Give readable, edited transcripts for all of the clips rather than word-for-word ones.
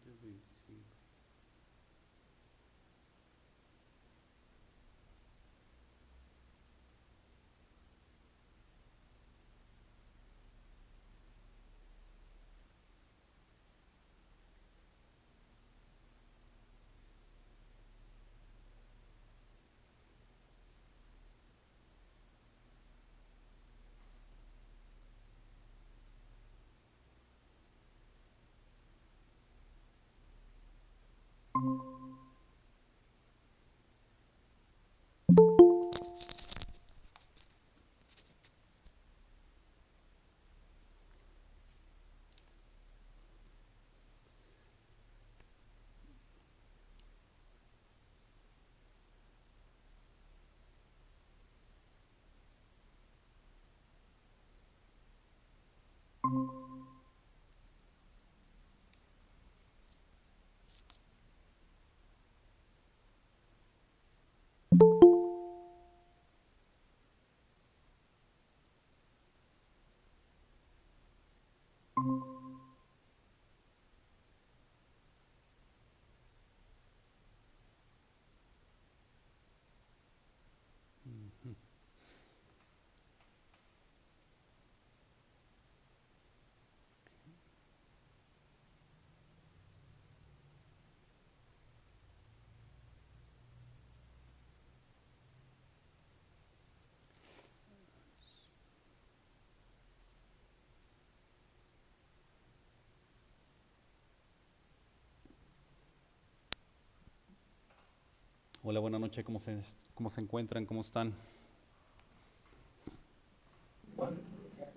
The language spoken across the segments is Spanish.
25. Ujú. Hola, buenas noches, cómo se encuentran? ¿Cómo están?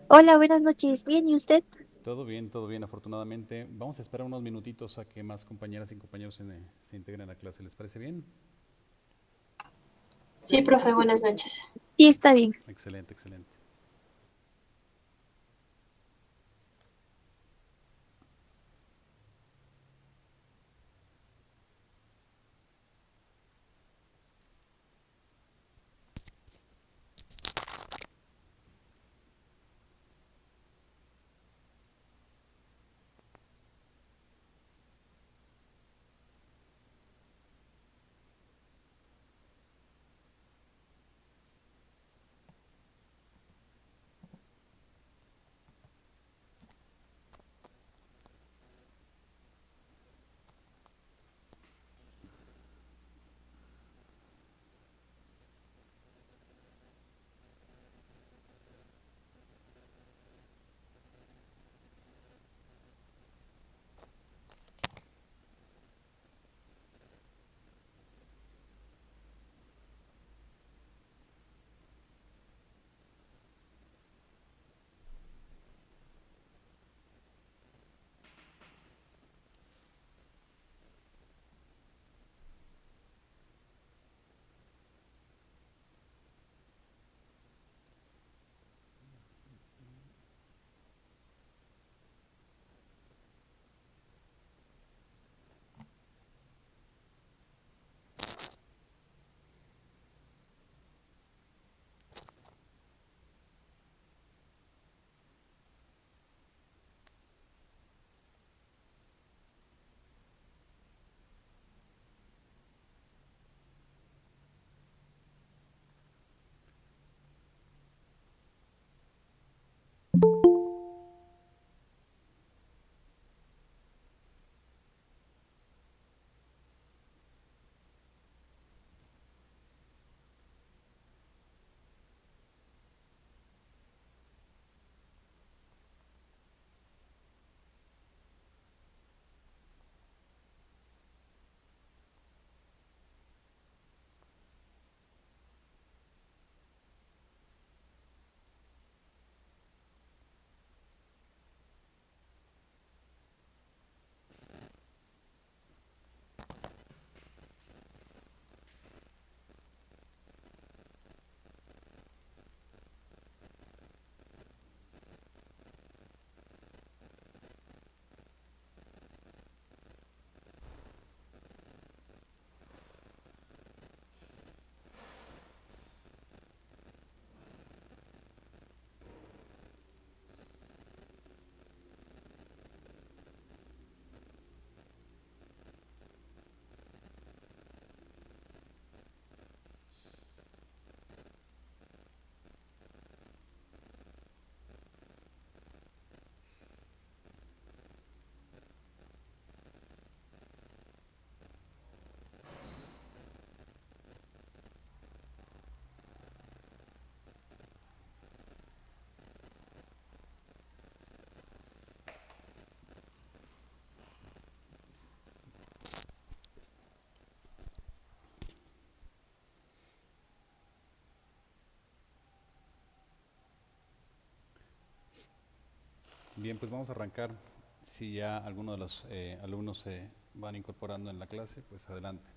Hola, buenas noches. Bien, ¿y usted? Todo bien, afortunadamente. Vamos a esperar unos minutitos a que más compañeras y compañeros se integren a la clase. ¿Les parece bien? Sí, profe, buenas noches. Sí, está bien. Excelente, excelente. Bien, pues vamos a arrancar. Si ya algunos de los alumnos se van incorporando en la clase, pues adelante.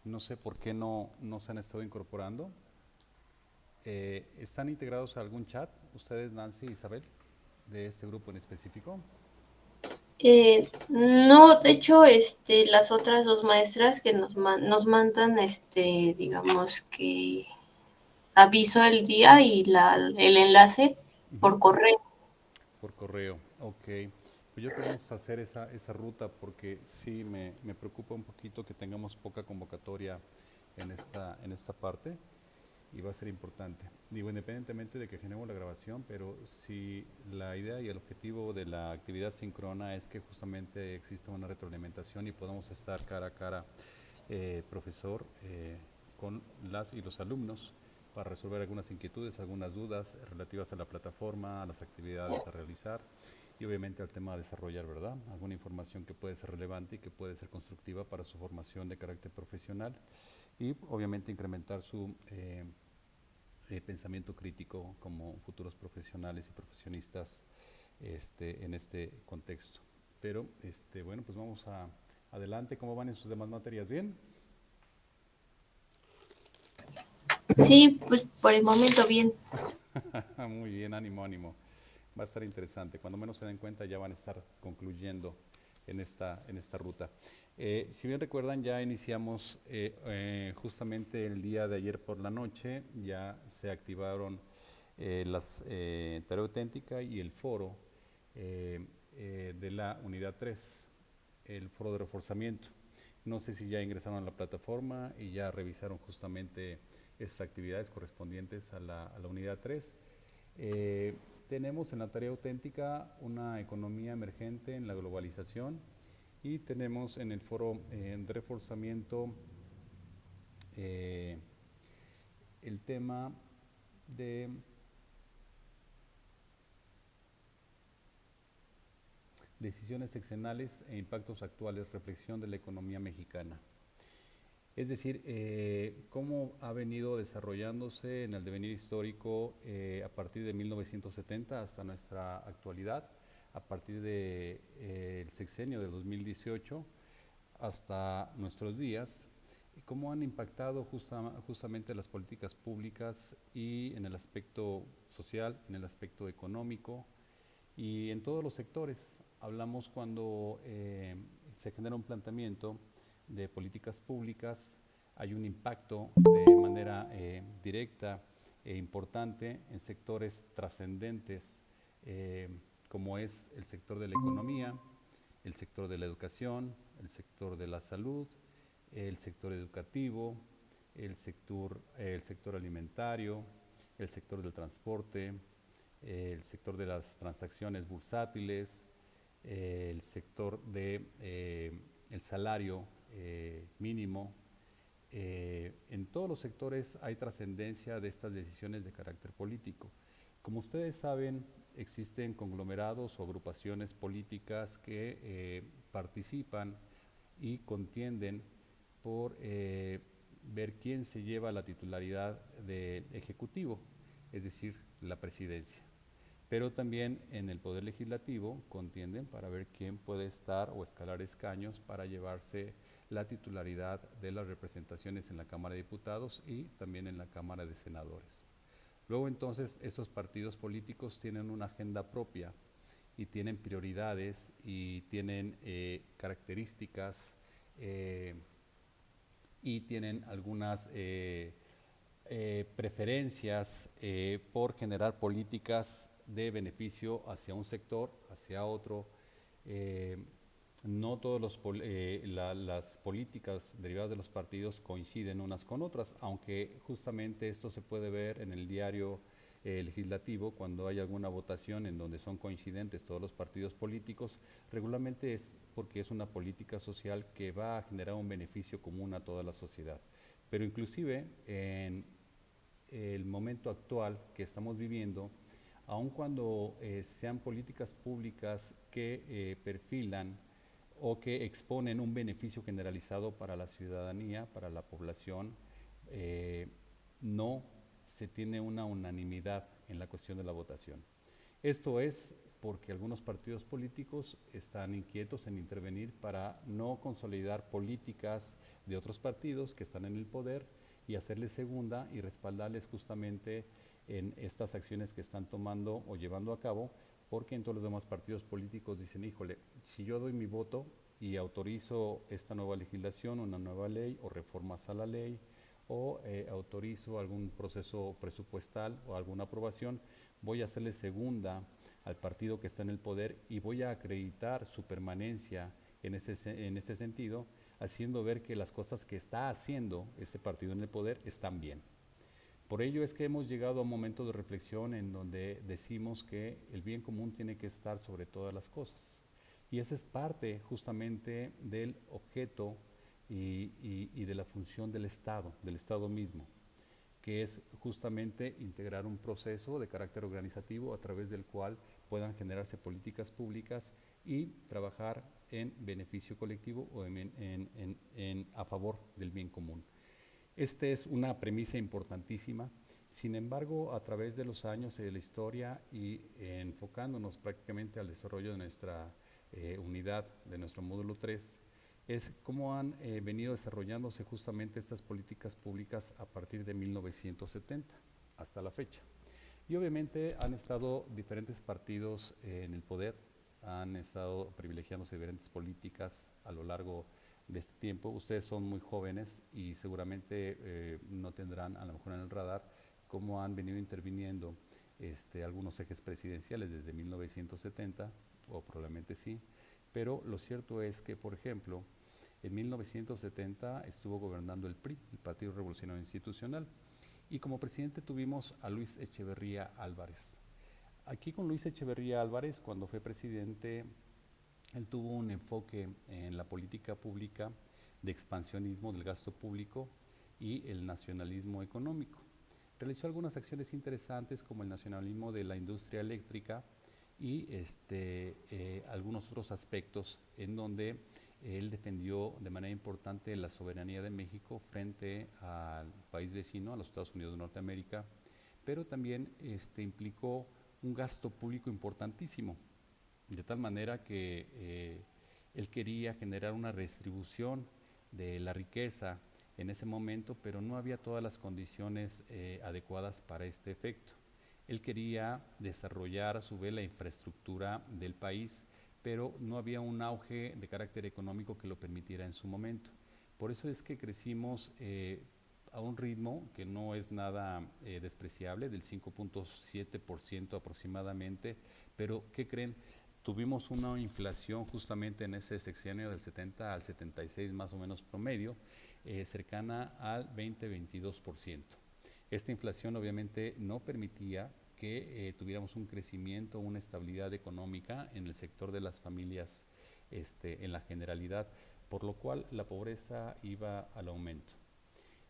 No sé por qué no se han estado incorporando. ¿Están integrados a algún chat, ustedes, Nancy y Isabel, de este grupo en específico? No, de hecho, las otras dos maestras que nos mandan, digamos que aviso el día y el enlace Ujú. por correo. Por correo, ok. Pues yo creo que vamos a hacer esa ruta porque sí me preocupa un poquito que tengamos poca convocatoria en esta parte y va a ser importante. Digo, independientemente de que generemos la grabación, pero si la idea y el objetivo de la actividad síncrona es que justamente exista una retroalimentación y podamos estar cara a cara, profesor, con las y los alumnos para resolver algunas inquietudes, algunas dudas relativas a la plataforma, a las actividades a realizar y obviamente al tema a desarrollar, ¿verdad? Alguna información que puede ser relevante y que puede ser constructiva para su formación de carácter profesional y obviamente incrementar su pensamiento crítico como futuros profesionales y profesionistas en este contexto. Pero bueno, pues vamos adelante. ¿Cómo van en sus demás materias? ¿Bien? Sí, pues por el momento bien. Muy bien, ánimo, ánimo. Va a estar interesante. Cuando menos se den cuenta ya van a estar concluyendo en esta ruta. Si bien recuerdan, ya iniciamos justamente el día de ayer por la noche, ya se activaron las tarea auténtica y el foro de la unidad 3, el foro de reforzamiento. No sé si ya ingresaron a la plataforma y ya revisaron justamente esas actividades correspondientes a la unidad 3. Eh, Tenemos en la tarea auténtica una economía emergente en la globalización y tenemos en el foro de reforzamiento eh, el tema de decisiones sexenales e impactos actuales, reflexión de la economía mexicana. Es decir, cómo ha venido desarrollándose en el devenir histórico a partir de 1970 hasta nuestra actualidad, a partir del sexenio de 2018 hasta nuestros días, y cómo han impactado justamente las políticas públicas y en el aspecto social, en el aspecto económico y en todos los sectores. Hablamos cuando se genera un planteamiento de políticas públicas, hay un impacto de manera directa e importante en sectores trascendentes como es el sector de la economía, el sector de la educación, el sector de la salud, el sector educativo, el sector alimentario, el sector del transporte, el sector de las transacciones bursátiles, el sector de el salario mínimo. En todos los sectores hay trascendencia de estas decisiones de carácter político. Como ustedes saben, existen conglomerados o agrupaciones políticas que participan y contienden por ver quién se lleva la titularidad del Ejecutivo, es decir, la presidencia. Pero también en el Poder Legislativo contienden para ver quién puede estar o escalar escaños para llevarse la titularidad de las representaciones en la Cámara de Diputados y también en la Cámara de Senadores. Luego entonces estos partidos políticos tienen una agenda propia y tienen prioridades y tienen características y tienen algunas preferencias por generar políticas de beneficio hacia un sector, hacia otro. Eh, no todas las políticas derivadas de los partidos coinciden unas con otras, aunque justamente esto se puede ver en el diario legislativo cuando hay alguna votación en donde son coincidentes todos los partidos políticos, regularmente es porque es una política social que va a generar un beneficio común a toda la sociedad. Pero inclusive en el momento actual que estamos viviendo, aun cuando sean políticas públicas que perfilan o que exponen un beneficio generalizado para la ciudadanía, para la población, no se tiene una unanimidad en la cuestión de la votación. Esto es porque algunos partidos políticos están inquietos en intervenir para no consolidar políticas de otros partidos que están en el poder y hacerles segunda y respaldarles justamente en estas acciones que están tomando o llevando a cabo, porque en todos los demás partidos políticos dicen, híjole, si yo doy mi voto y autorizo esta nueva legislación, una nueva ley o reformas a la ley, o autorizo algún proceso presupuestal o alguna aprobación, voy a hacerle segunda al partido que está en el poder y voy a acreditar su permanencia en ese sentido, haciendo ver que las cosas que está haciendo este partido en el poder están bien. Por ello es que hemos llegado a un momento de reflexión en donde decimos que el bien común tiene que estar sobre todas las cosas. Y esa es parte justamente del objeto y de la función del Estado mismo, que es justamente integrar un proceso de carácter organizativo a través del cual puedan generarse políticas públicas y trabajar en beneficio colectivo o a favor del bien común. Esta es una premisa importantísima. Sin embargo, a través de los años y de la historia y enfocándonos prácticamente al desarrollo de nuestra unidad, de nuestro módulo 3, es cómo han venido desarrollándose justamente estas políticas públicas a partir de 1970 hasta la fecha. Y obviamente han estado diferentes partidos en el poder, han estado privilegiándose diferentes políticas a lo largo de este tiempo. Ustedes son muy jóvenes y seguramente no tendrán a lo mejor en el radar cómo han venido interviniendo algunos ejes presidenciales desde 1970, o probablemente sí, pero lo cierto es que, por ejemplo, en 1970 estuvo gobernando el PRI, el Partido Revolucionario Institucional, y como presidente tuvimos a Luis Echeverría Álvarez. Aquí con Luis Echeverría Álvarez, cuando fue presidente, él tuvo un enfoque en la política pública de expansionismo del gasto público y el nacionalismo económico. Realizó algunas acciones interesantes como el nacionalismo de la industria eléctrica y algunos otros aspectos en donde él defendió de manera importante la soberanía de México frente al país vecino, a los Estados Unidos de Norteamérica, pero también implicó un gasto público importantísimo, de tal manera que él quería generar una redistribución de la riqueza en ese momento, pero no había todas las condiciones adecuadas para este efecto. Él quería desarrollar a su vez la infraestructura del país, pero no había un auge de carácter económico que lo permitiera en su momento. Por eso es que crecimos a un ritmo que no es nada despreciable, del 5.7% aproximadamente, pero ¿qué creen? Tuvimos una inflación justamente en ese sexenio del 70 al 76 más o menos promedio, cercana al 20-22%. Esta inflación obviamente no permitía que tuviéramos un crecimiento, una estabilidad económica en el sector de las familias en la generalidad, por lo cual la pobreza iba al aumento.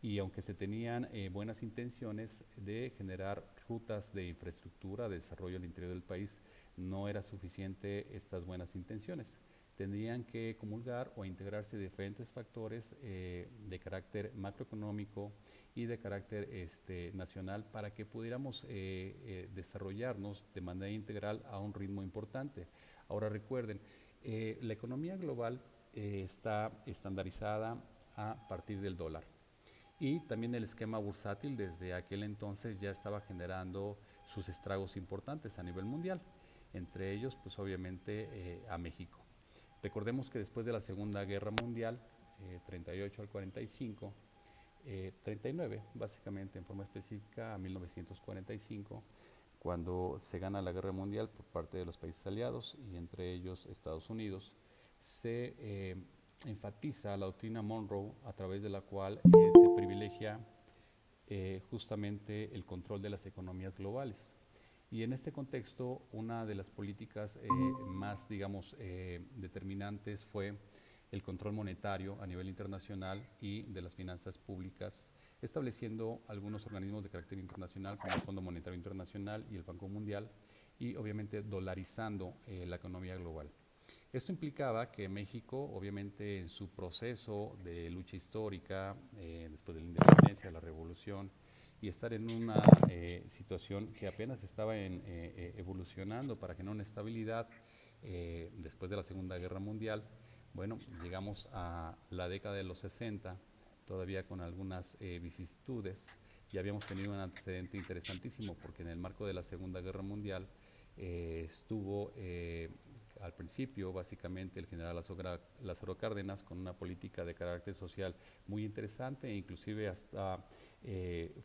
Y aunque se tenían buenas intenciones de generar rutas de infraestructura, de desarrollo al interior del país, no era suficiente estas buenas intenciones. Tendrían que comulgar o integrarse diferentes factores de carácter macroeconómico y de carácter nacional para que pudiéramos desarrollarnos de manera integral a un ritmo importante. Ahora recuerden, la economía global está estandarizada a partir del dólar. Y también el esquema bursátil desde aquel entonces ya estaba generando sus estragos importantes a nivel mundial, entre ellos pues obviamente a México. Recordemos que después de la Segunda Guerra Mundial, 38 al 45, 39 básicamente en forma específica a 1945, cuando se gana la Guerra Mundial por parte de los países aliados y entre ellos Estados Unidos, se enfatiza la doctrina Monroe a través de la cual se privilegia justamente el control de las economías globales. Y en este contexto, una de las políticas más, digamos, determinantes fue el control monetario a nivel internacional y de las finanzas públicas, estableciendo algunos organismos de carácter internacional como el Fondo Monetario Internacional y el Banco Mundial, y obviamente dolarizando la economía global. Esto implicaba que México, obviamente en su proceso de lucha histórica, después de la independencia, de la revolución, y estar en una situación que apenas estaba evolucionando para generar una estabilidad después de la Segunda Guerra Mundial. Bueno, llegamos a la década de los 60, todavía con algunas vicisitudes, y habíamos tenido un antecedente interesantísimo, porque en el marco de la Segunda Guerra Mundial estuvo al principio básicamente el general Lázaro Cárdenas con una política de carácter social muy interesante, e inclusive hasta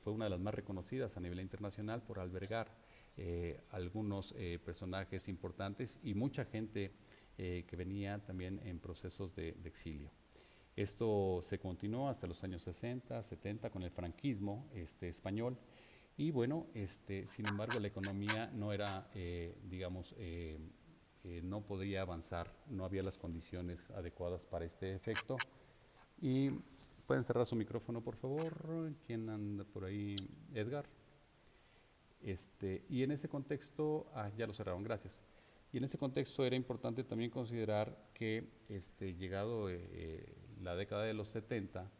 fue una de las más reconocidas a nivel internacional por albergar algunos personajes importantes y mucha gente que venía también en procesos de exilio. Esto se continuó hasta los años 60, 70 con el franquismo español, y bueno, sin embargo la economía no era, no podía avanzar, no había las condiciones adecuadas para este efecto. Y pueden cerrar su micrófono, por favor. ¿Quién anda por ahí? Edgar. Y en ese contexto, ya lo cerraron, gracias. Y en ese contexto era importante también considerar que llegado la década de los 70,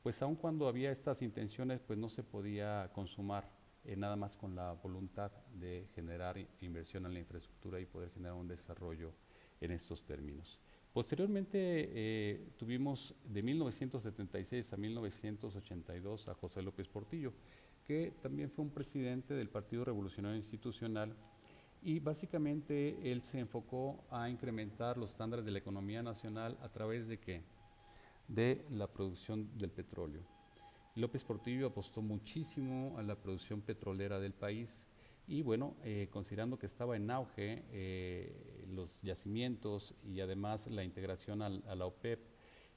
pues aun cuando había estas intenciones, pues no se podía consumar nada más con la voluntad de generar inversión en la infraestructura y poder generar un desarrollo en estos términos. Posteriormente tuvimos de 1976 a 1982 a José López Portillo, que también fue un presidente del Partido Revolucionario Institucional, y básicamente él se enfocó a incrementar los estándares de la economía nacional a través de ¿qué? De la producción del petróleo. López Portillo apostó muchísimo a la producción petrolera del país, y bueno, considerando que estaba en auge los yacimientos y además la integración a la OPEP,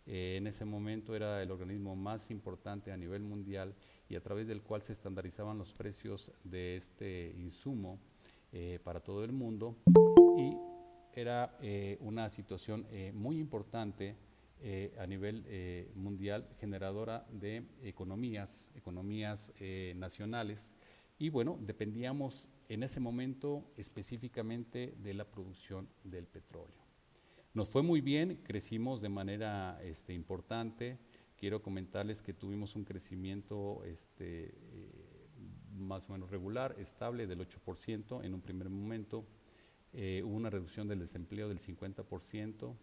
en ese momento era el organismo más importante a nivel mundial y a través del cual se estandarizaban los precios de este insumo para todo el mundo, y era una situación muy importante a nivel mundial, generadora de economías nacionales, y bueno, dependíamos en ese momento específicamente de la producción del petróleo. Nos fue muy bien, crecimos de manera importante. Quiero comentarles que tuvimos un crecimiento más o menos regular, estable, del 8% en un primer momento. Hubo una reducción del desempleo del 50%,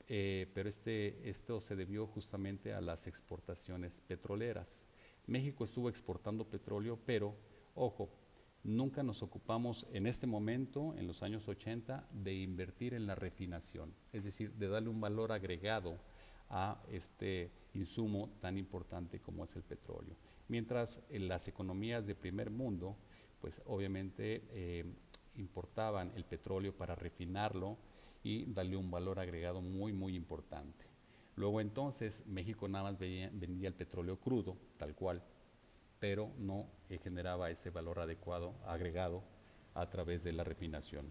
pero esto se debió justamente a las exportaciones petroleras. México estuvo exportando petróleo, pero, ojo, nunca nos ocupamos en este momento, en los años 80, de invertir en la refinación, es decir, de darle un valor agregado a este insumo tan importante como es el petróleo. Mientras las economías de primer mundo, pues obviamente importaban el petróleo para refinarlo y darle un valor agregado muy, muy importante. Luego entonces México nada más vendía el petróleo crudo, tal cual, pero no generaba ese valor adecuado, agregado a través de la refinación.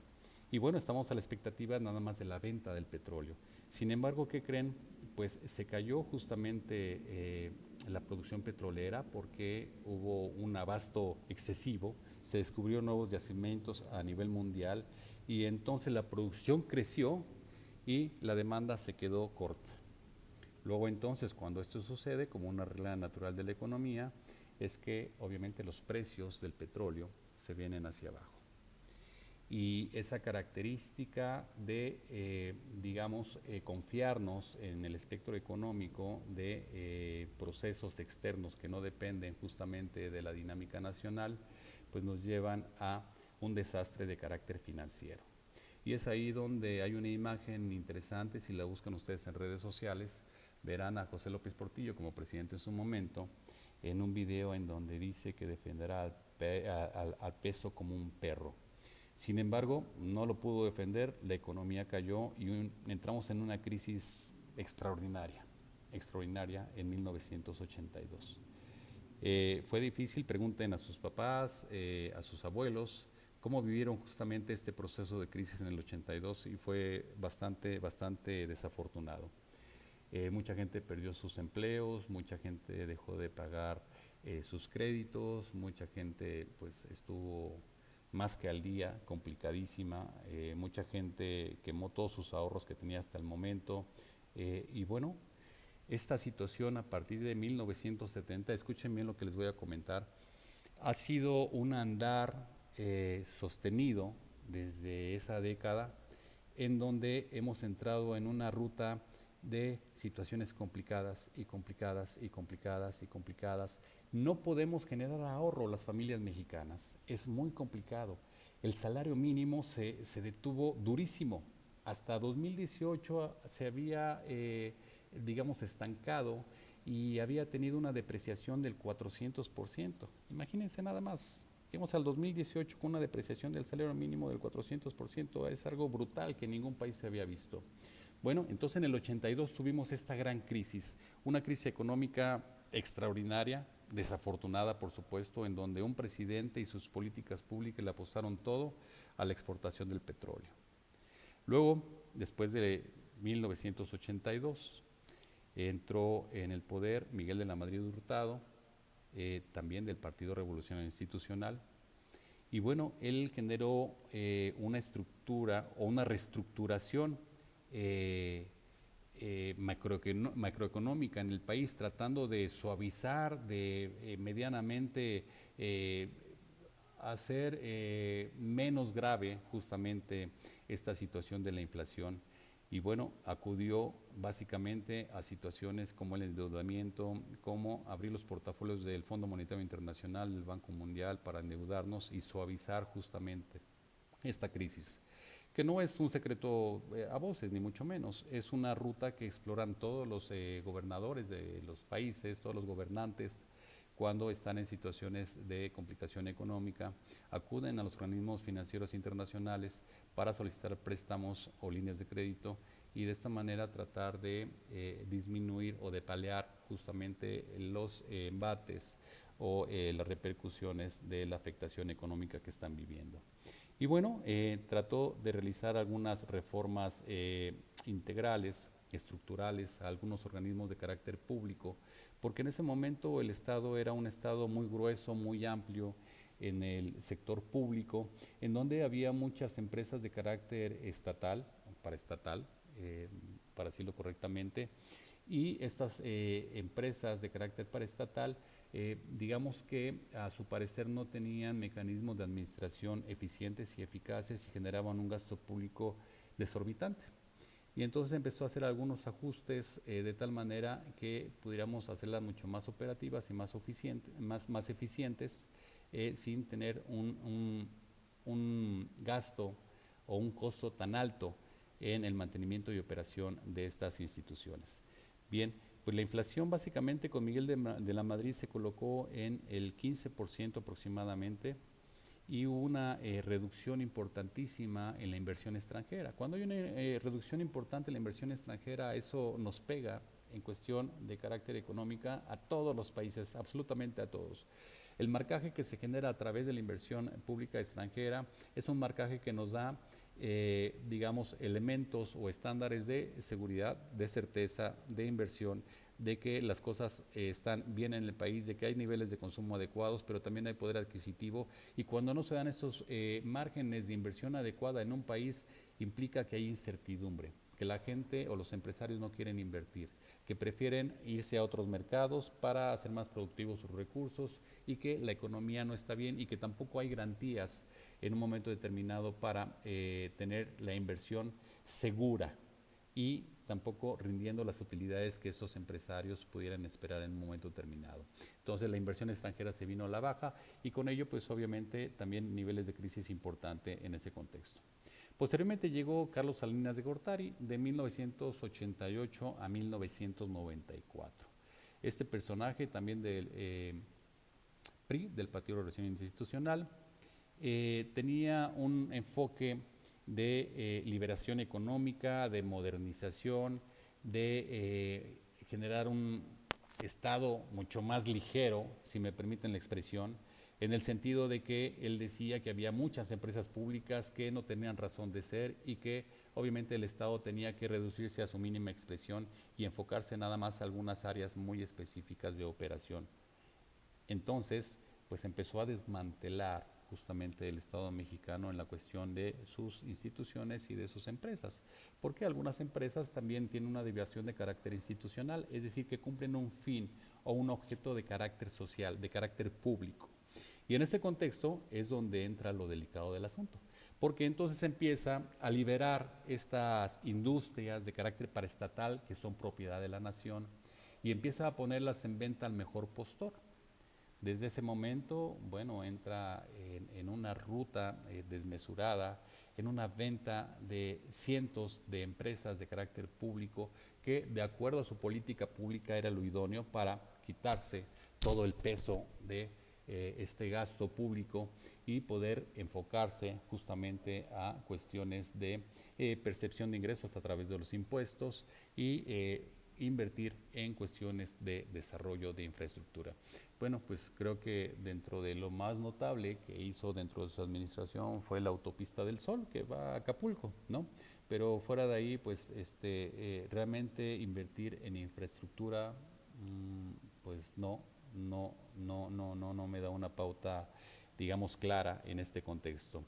Y bueno, estamos a la expectativa nada más de la venta del petróleo. Sin embargo, ¿qué creen? Pues se cayó justamente la producción petrolera porque hubo un abasto excesivo, se descubrieron nuevos yacimientos a nivel mundial, y entonces la producción creció y la demanda se quedó corta. Luego entonces, cuando esto sucede, como una regla natural de la economía, es que obviamente los precios del petróleo se vienen hacia abajo. Y esa característica de, confiarnos en el espectro económico de procesos externos que no dependen justamente de la dinámica nacional, pues nos llevan a un desastre de carácter financiero. Y es ahí donde hay una imagen interesante, si la buscan ustedes en redes sociales, verán a José López Portillo como presidente en su momento, en un video en donde dice que defenderá al peso como un perro. Sin embargo, no lo pudo defender, la economía cayó y entramos en una crisis extraordinaria en 1982. Fue difícil, pregunten a sus papás, a sus abuelos, cómo vivieron justamente este proceso de crisis en el 82, y fue bastante desafortunado. Mucha gente perdió sus empleos, mucha gente dejó de pagar sus créditos, mucha gente pues estuvo más que al día, complicadísima, mucha gente quemó todos sus ahorros que tenía hasta el momento, y bueno, esta situación a partir de 1970, escuchen bien lo que les voy a comentar, Ha sido un andar sostenido desde esa década en donde hemos entrado en una ruta de situaciones complicadas y complicadas y complicadas y complicadas. No podemos generar ahorro las familias mexicanas, es muy complicado. El salario mínimo se detuvo durísimo. Hasta 2018 se había, digamos, estancado y había tenido una depreciación del 400%. Imagínense nada más. Llegamos al 2018 con una depreciación del salario mínimo del 400%. Es algo brutal que en ningún país se había visto. Bueno, entonces en el 82 tuvimos esta gran crisis, una crisis económica extraordinaria, desafortunada por supuesto, en donde un presidente y sus políticas públicas le apostaron todo a la exportación del petróleo. Luego, después de 1982, entró en el poder Miguel de la Madrid Hurtado, también del Partido Revolucionario Institucional, y bueno, él generó una estructura o una reestructuración macroeconómica en el país, tratando de suavizar, de medianamente hacer menos grave justamente esta situación de la inflación. Y bueno, acudió básicamente a situaciones como el endeudamiento, como abrir los portafolios del Fondo Monetario Internacional, del Banco Mundial para endeudarnos y suavizar justamente esta crisis, que no es un secreto a voces, ni mucho menos. Es una ruta que exploran todos los gobernadores de los países, todos los gobernantes, cuando están en situaciones de complicación económica, acuden a los organismos financieros internacionales para solicitar préstamos o líneas de crédito y de esta manera tratar de disminuir o de paliar justamente los embates o las repercusiones de la afectación económica que están viviendo. Y bueno, trató de realizar algunas reformas integrales, estructurales, a algunos organismos de carácter público, porque en ese momento el Estado era un Estado muy grueso, muy amplio en el sector público, en donde había muchas empresas de carácter estatal, paraestatal, para decirlo correctamente, y estas empresas de carácter paraestatal, digamos que a su parecer no tenían mecanismos de administración eficientes y eficaces y generaban un gasto público desorbitante. Y entonces empezó a hacer algunos ajustes de tal manera que pudiéramos hacerlas mucho más operativas y más eficientes sin tener un gasto o un costo tan alto en el mantenimiento y operación de estas instituciones. Bien, pues la inflación básicamente con Miguel de la Madrid se colocó en el 15% aproximadamente y hubo una reducción importantísima en la inversión extranjera. Cuando hay una reducción importante en la inversión extranjera, eso nos pega en cuestión de carácter económica a todos los países, absolutamente a todos. El marcaje que se genera a través de la inversión pública extranjera es un marcaje que nos da digamos, elementos o estándares de seguridad, de certeza, de inversión, de que las cosas están bien en el país, de que hay niveles de consumo adecuados, pero también hay poder adquisitivo. Y cuando no se dan estos márgenes de inversión adecuada en un país, implica que hay incertidumbre, que la gente o los empresarios no quieren invertir, que prefieren irse a otros mercados para hacer más productivos sus recursos y que la economía no está bien y que tampoco hay garantías en un momento determinado para tener la inversión segura y tampoco rindiendo las utilidades que estos empresarios pudieran esperar en un momento determinado. Entonces la inversión extranjera se vino a la baja y con ello pues obviamente también niveles de crisis importante en ese contexto. Posteriormente llegó Carlos Salinas de Gortari de 1988 a 1994. Este personaje también del PRI, del Partido de Revolución Institucional, tenía un enfoque de liberación económica, de modernización, de generar un Estado mucho más ligero, si me permiten la expresión, en el sentido de que él decía que había muchas empresas públicas que no tenían razón de ser y que obviamente el Estado tenía que reducirse a su mínima expresión y enfocarse nada más a algunas áreas muy específicas de operación. Entonces, pues empezó a desmantelar justamente el Estado mexicano en la cuestión de sus instituciones y de sus empresas, porque algunas empresas también tienen una desviación de carácter institucional, es decir, que cumplen un fin o un objeto de carácter social, de carácter público. Y en ese contexto es donde entra lo delicado del asunto, porque entonces empieza a liberar estas industrias de carácter paraestatal que son propiedad de la nación y empieza a ponerlas en venta al mejor postor. Desde ese momento, bueno, entra en una ruta desmesurada, en una venta de cientos de empresas de carácter público que, de acuerdo a su política pública, era lo idóneo para quitarse todo el peso de este gasto público y poder enfocarse justamente a cuestiones de percepción de ingresos a través de los impuestos y invertir en cuestiones de desarrollo de infraestructura. Bueno, pues creo que dentro de lo más notable que hizo dentro de su administración fue la autopista del Sol, que va a Acapulco, ¿no? Pero fuera de ahí, pues realmente invertir en infraestructura, pues no me da una pauta, digamos, clara en este contexto.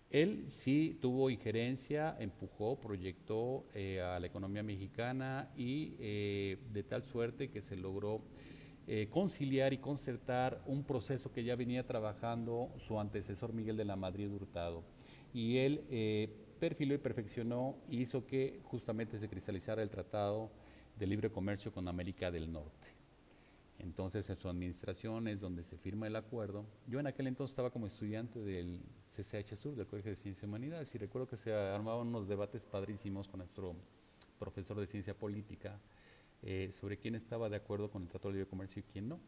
Él sí tuvo injerencia, empujó, proyectó a la economía mexicana y de tal suerte que se logró conciliar y concertar un proceso que ya venía trabajando su antecesor Miguel de la Madrid Hurtado. Y él perfiló y perfeccionó y hizo que justamente se cristalizara el Tratado de Libre Comercio con América del Norte. Entonces, en su administración es donde se firma el acuerdo. Yo en aquel entonces estaba como estudiante del CCH Sur, del Colegio de Ciencias y Humanidades, y recuerdo que se armaban unos debates padrísimos con nuestro profesor de Ciencia Política sobre quién estaba de acuerdo con el Tratado de Libre Comercio y quién no.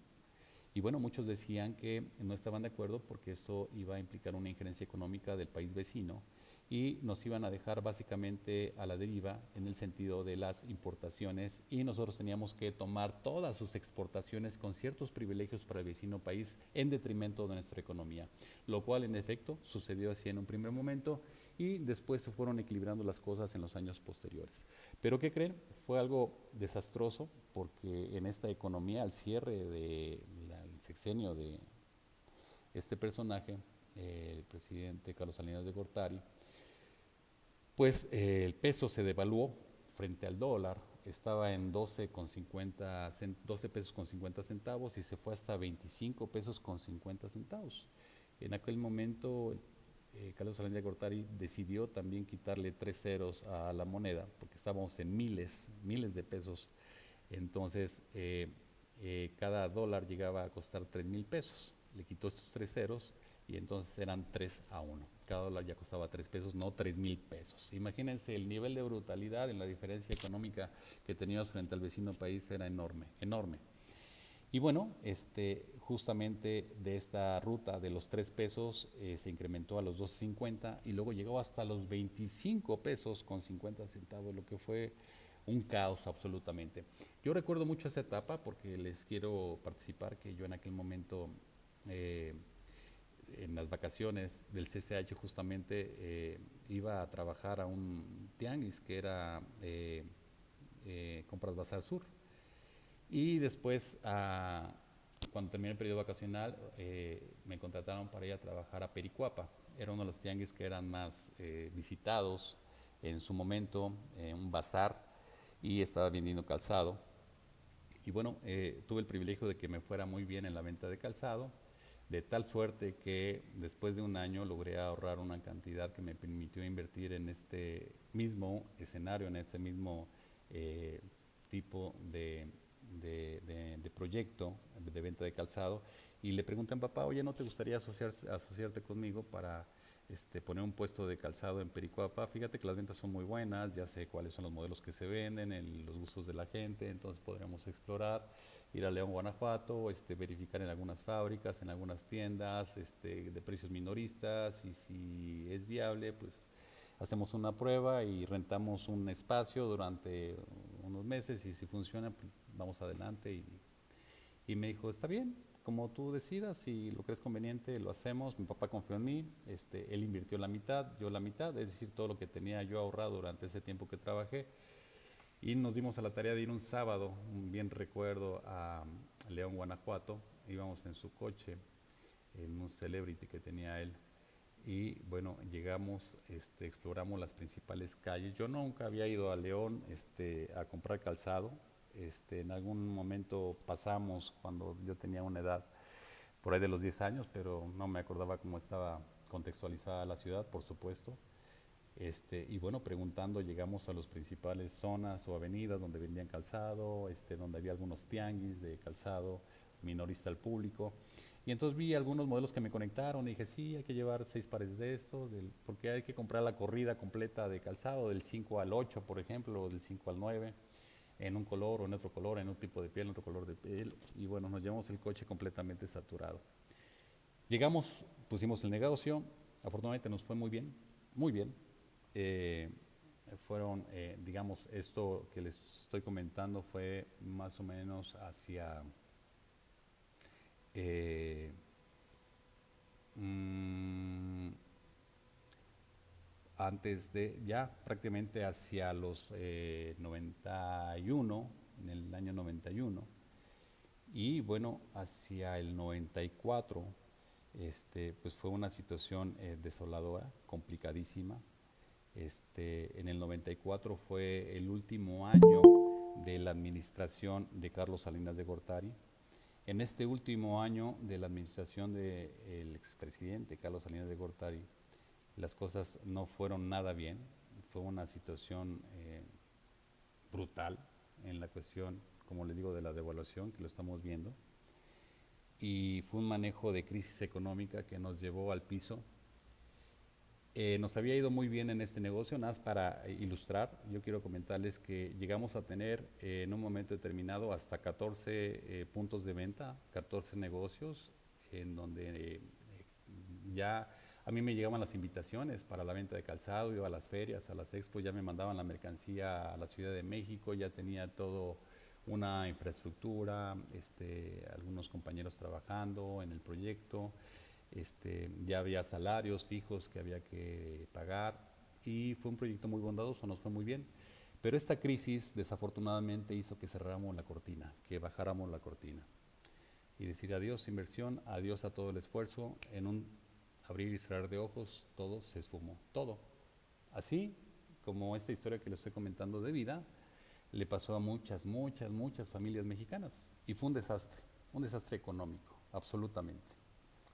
Y bueno, muchos decían que no estaban de acuerdo porque esto iba a implicar una injerencia económica del país vecino y nos iban a dejar básicamente a la deriva en el sentido de las importaciones y nosotros teníamos que tomar todas sus exportaciones con ciertos privilegios para el vecino país en detrimento de nuestra economía, lo cual en efecto sucedió así en un primer momento y después se fueron equilibrando las cosas en los años posteriores. Pero ¿qué creen? Fue algo desastroso porque en esta economía, al cierre del sexenio de este personaje, el presidente Carlos Salinas de Gortari, pues el peso se devaluó frente al dólar, estaba en 12 pesos con 50 centavos y se fue hasta 25 pesos con 50 centavos. En aquel momento Carlos Salinas de Gortari decidió también quitarle 3 ceros a la moneda, porque estábamos en miles de pesos. Entonces, cada dólar llegaba a costar 3,000 pesos. Le quitó estos 3 ceros y entonces eran 3-1. Cada dólar ya costaba 3 pesos, no 3,000 pesos. Imagínense, el nivel de brutalidad en la diferencia económica que teníamos frente al vecino país era enorme, enorme. Y bueno, justamente de esta ruta de los 3 pesos se incrementó a los 2.50 y luego llegó hasta los 25 pesos con 50 centavos, lo que fue un caos absolutamente. Yo recuerdo mucho esa etapa porque les quiero participar que yo en aquel momento, en las vacaciones del CCH justamente, iba a trabajar a un tianguis que era Compras Bazar Sur. Y después, cuando terminé el periodo vacacional, me contrataron para ir a trabajar a Pericuapa. Era uno de los tianguis que eran más visitados en su momento, un bazar, y estaba vendiendo calzado. Y bueno, tuve el privilegio de que me fuera muy bien en la venta de calzado, de tal suerte que después de un año logré ahorrar una cantidad que me permitió invertir en este mismo escenario, en este mismo tipo de proyecto de venta de calzado. Y le pregunté a mi papá, oye, ¿no te gustaría asociarte conmigo para poner un puesto de calzado en Pericuapa? Fíjate que las ventas son muy buenas, ya sé cuáles son los modelos que se venden, los gustos de la gente, entonces podríamos explorar, ir a León, Guanajuato, verificar en algunas fábricas, en algunas tiendas, de precios minoristas, y si es viable, pues hacemos una prueba y rentamos un espacio durante unos meses y si funciona, pues vamos adelante. Y me dijo, está bien, como tú decidas, si lo crees conveniente, lo hacemos. Mi papá confió en mí, él invirtió la mitad, yo la mitad, es decir, todo lo que tenía yo ahorrado durante ese tiempo que trabajé. Y nos dimos a la tarea de ir un sábado, bien recuerdo, a León, Guanajuato. Íbamos en su coche, en un Celebrity que tenía él. Y bueno, llegamos, exploramos las principales calles. Yo nunca había ido a León a comprar calzado. En algún momento pasamos, cuando yo tenía una edad por ahí de los 10 años, pero no me acordaba cómo estaba contextualizada la ciudad, por supuesto. Y bueno, preguntando llegamos a las principales zonas o avenidas donde vendían calzado, donde había algunos tianguis de calzado minorista al público. Y entonces vi algunos modelos que me conectaron y dije, sí, hay que llevar 6 pares de estos, porque hay que comprar la corrida completa de calzado, del 5 al 8, por ejemplo, o del 5 al 9, en un color o en otro color, en un tipo de piel, en otro color de piel. Y bueno, nos llevamos el coche completamente saturado. Llegamos, pusimos el negocio, afortunadamente nos fue muy bien, muy bien. Eh, digamos, esto que les estoy comentando fue más o menos hacia eh, mm, antes de, ya prácticamente hacia los 91, en el año 91, y bueno, hacia el 94, pues fue una situación desoladora, complicadísima. En el 94 fue el último año de la administración de Carlos Salinas de Gortari. En este último año de la administración del expresidente Carlos Salinas de Gortari, las cosas no fueron nada bien. Fue una situación brutal en la cuestión, como les digo, de la devaluación, que lo estamos viendo. Y fue un manejo de crisis económica que nos llevó al piso. Nos había ido muy bien en este negocio, nada más para ilustrar, yo quiero comentarles que llegamos a tener en un momento determinado hasta 14 puntos de venta, 14 negocios, en donde ya a mí me llegaban las invitaciones para la venta de calzado, iba a las ferias, a las expos, ya me mandaban la mercancía a la Ciudad de México, ya tenía todo una infraestructura, algunos compañeros trabajando en el proyecto. Ya había salarios fijos que había que pagar y fue un proyecto muy bondadoso, nos fue muy bien. Pero esta crisis desafortunadamente hizo que cerráramos la cortina, que bajáramos la cortina y decir adiós inversión, adiós a todo el esfuerzo. En un abrir y cerrar de ojos todo se esfumó, todo. Así como esta historia que le estoy comentando de vida le pasó a muchas, muchas, muchas familias mexicanas y fue un desastre económico, absolutamente.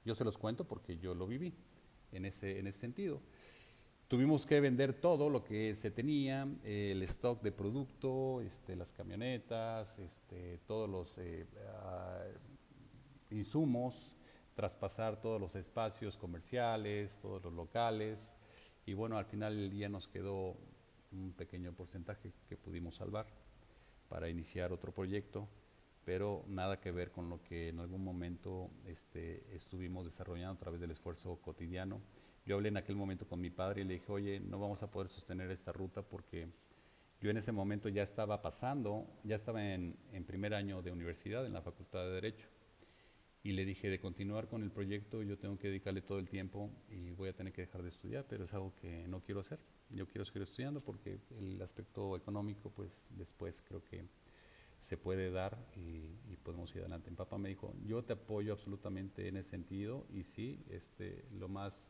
Yo se los cuento porque yo lo viví en ese sentido. Tuvimos que vender todo lo que se tenía, el stock de producto, las camionetas, todos los insumos, traspasar todos los espacios comerciales, todos los locales. Y bueno, al final del día nos quedó un pequeño porcentaje que pudimos salvar para iniciar otro proyecto, pero nada que ver con lo que en algún momento estuvimos desarrollando a través del esfuerzo cotidiano. Yo hablé en aquel momento con mi padre y le dije, oye, no vamos a poder sostener esta ruta porque yo en ese momento ya estaba pasando, ya estaba en primer año de universidad en la Facultad de Derecho. Y le dije, de continuar con el proyecto, yo tengo que dedicarle todo el tiempo y voy a tener que dejar de estudiar, pero es algo que no quiero hacer. Yo quiero seguir estudiando porque el aspecto económico, pues después creo que se puede dar y podemos ir adelante. Mi papá me dijo, yo te apoyo absolutamente en ese sentido y sí, lo más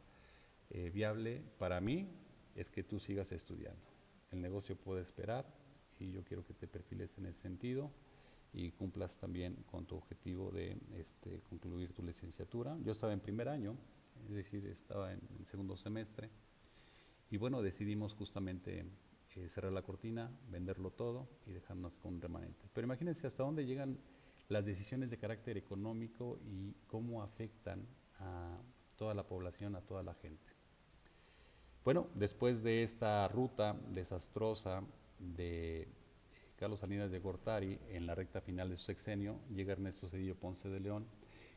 viable para mí es que tú sigas estudiando. El negocio puede esperar y yo quiero que te perfiles en ese sentido y cumplas también con tu objetivo de concluir tu licenciatura. Yo estaba en primer año, es decir, estaba en el segundo semestre y bueno, decidimos justamente cerrar la cortina, venderlo todo y dejarnos con un remanente. Pero imagínense hasta dónde llegan las decisiones de carácter económico y cómo afectan a toda la población, a toda la gente. Bueno, después de esta ruta desastrosa de Carlos Salinas de Gortari en la recta final de su sexenio, llega Ernesto Zedillo Ponce de León.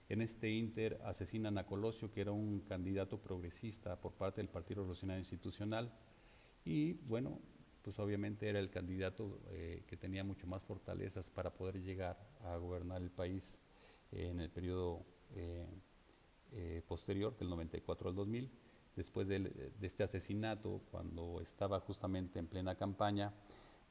En este ínter asesinan a Colosio, que era un candidato progresista por parte del Partido Revolucionario Institucional, y bueno, pues obviamente era el candidato que tenía mucho más fortalezas para poder llegar a gobernar el país en el periodo posterior, del 94 al 2000. Después de este asesinato, cuando estaba justamente en plena campaña,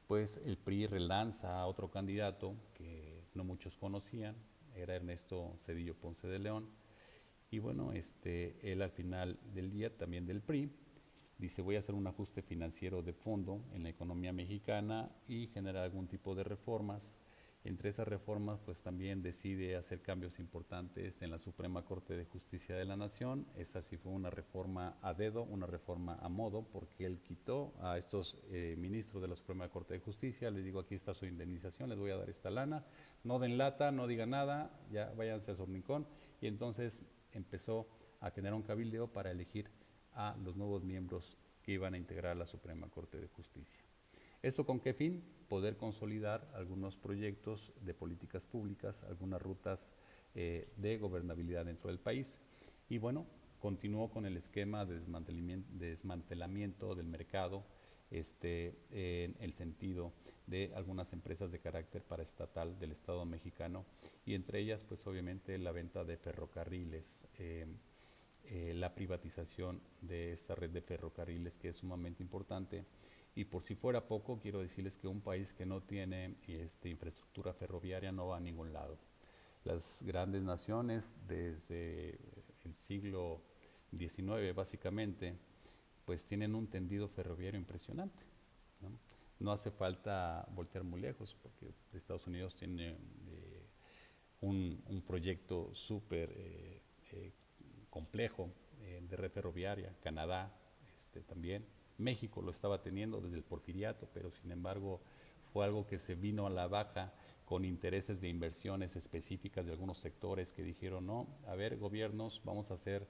pues el PRI relanza a otro candidato que no muchos conocían, era Ernesto Zedillo Ponce de León, y bueno, él al final del día, también del PRI, dice voy a hacer un ajuste financiero de fondo en la economía mexicana y generar algún tipo de reformas Entre esas reformas, pues también decide hacer cambios importantes en la Suprema Corte de Justicia de la Nación. Esa sí fue una reforma a dedo, una reforma a modo, porque él quitó a estos ministros de la Suprema Corte de Justicia, les digo, aquí está su indemnización, les voy a dar esta lana, no den lata, no digan nada, ya váyanse a su rincón. Y entonces empezó a generar un cabildeo para elegir a los nuevos miembros que iban a integrar la Suprema Corte de Justicia. ¿Esto con qué fin? Poder consolidar algunos proyectos de políticas públicas, algunas rutas de gobernabilidad dentro del país. Y bueno, continuó con el esquema de desmantelamiento del mercado en el sentido de algunas empresas de carácter paraestatal del Estado mexicano, y entre ellas pues obviamente la venta de ferrocarriles, la privatización de esta red de ferrocarriles, que es sumamente importante. Y por si fuera poco, quiero decirles que un país que no tiene infraestructura ferroviaria no va a ningún lado. Las grandes naciones desde el siglo XIX básicamente, pues tienen un tendido ferroviario impresionante, ¿no? No hace falta voltear muy lejos, porque Estados Unidos tiene un proyecto súper complejo de red ferroviaria, Canadá también, México lo estaba teniendo desde el Porfiriato, pero sin embargo fue algo que se vino a la baja con intereses de inversiones específicas de algunos sectores que dijeron, no, a ver, gobiernos, vamos a hacer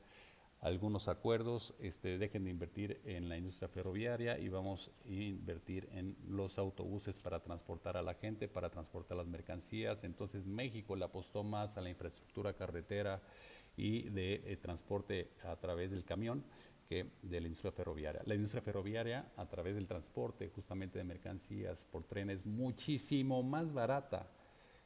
algunos acuerdos, dejen de invertir en la industria ferroviaria y vamos a invertir en los autobuses para transportar a la gente, para transportar las mercancías. Entonces México le apostó más a la infraestructura carretera y de transporte a través del camión que de la industria ferroviaria. La industria ferroviaria, a través del transporte justamente de mercancías por tren, es muchísimo más barata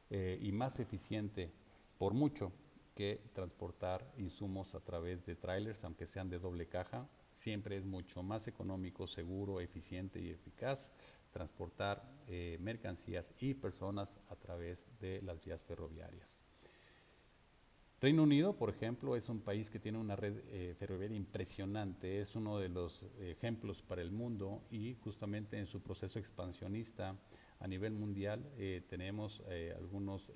y más eficiente por mucho que transportar insumos a través de trailers, aunque sean de doble caja. Siempre es mucho más económico, seguro, eficiente y eficaz transportar mercancías y personas a través de las vías ferroviarias. Reino Unido, por ejemplo, es un país que tiene una red ferroviaria impresionante, es uno de los ejemplos para el mundo, y justamente en su proceso expansionista a nivel mundial tenemos algunos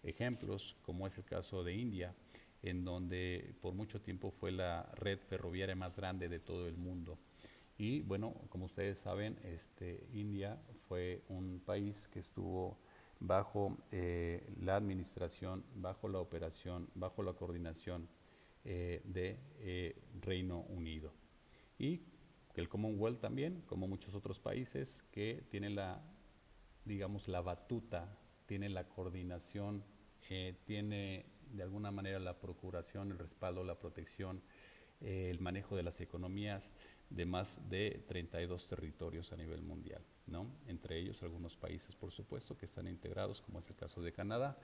ejemplos, como es el caso de India, en donde por mucho tiempo fue la red ferroviaria más grande de todo el mundo. Y bueno, como ustedes saben, India fue un país que estuvo bajo la administración, bajo la operación, bajo la coordinación de Reino Unido. Y el Commonwealth también, como muchos otros países, que tiene digamos, la batuta, tiene la coordinación, tiene de alguna manera la procuración, el respaldo, la protección, el manejo de las economías de más de 32 territorios a nivel mundial, ¿no? Entre ellos algunos países, por supuesto, que están integrados, como es el caso de Canadá,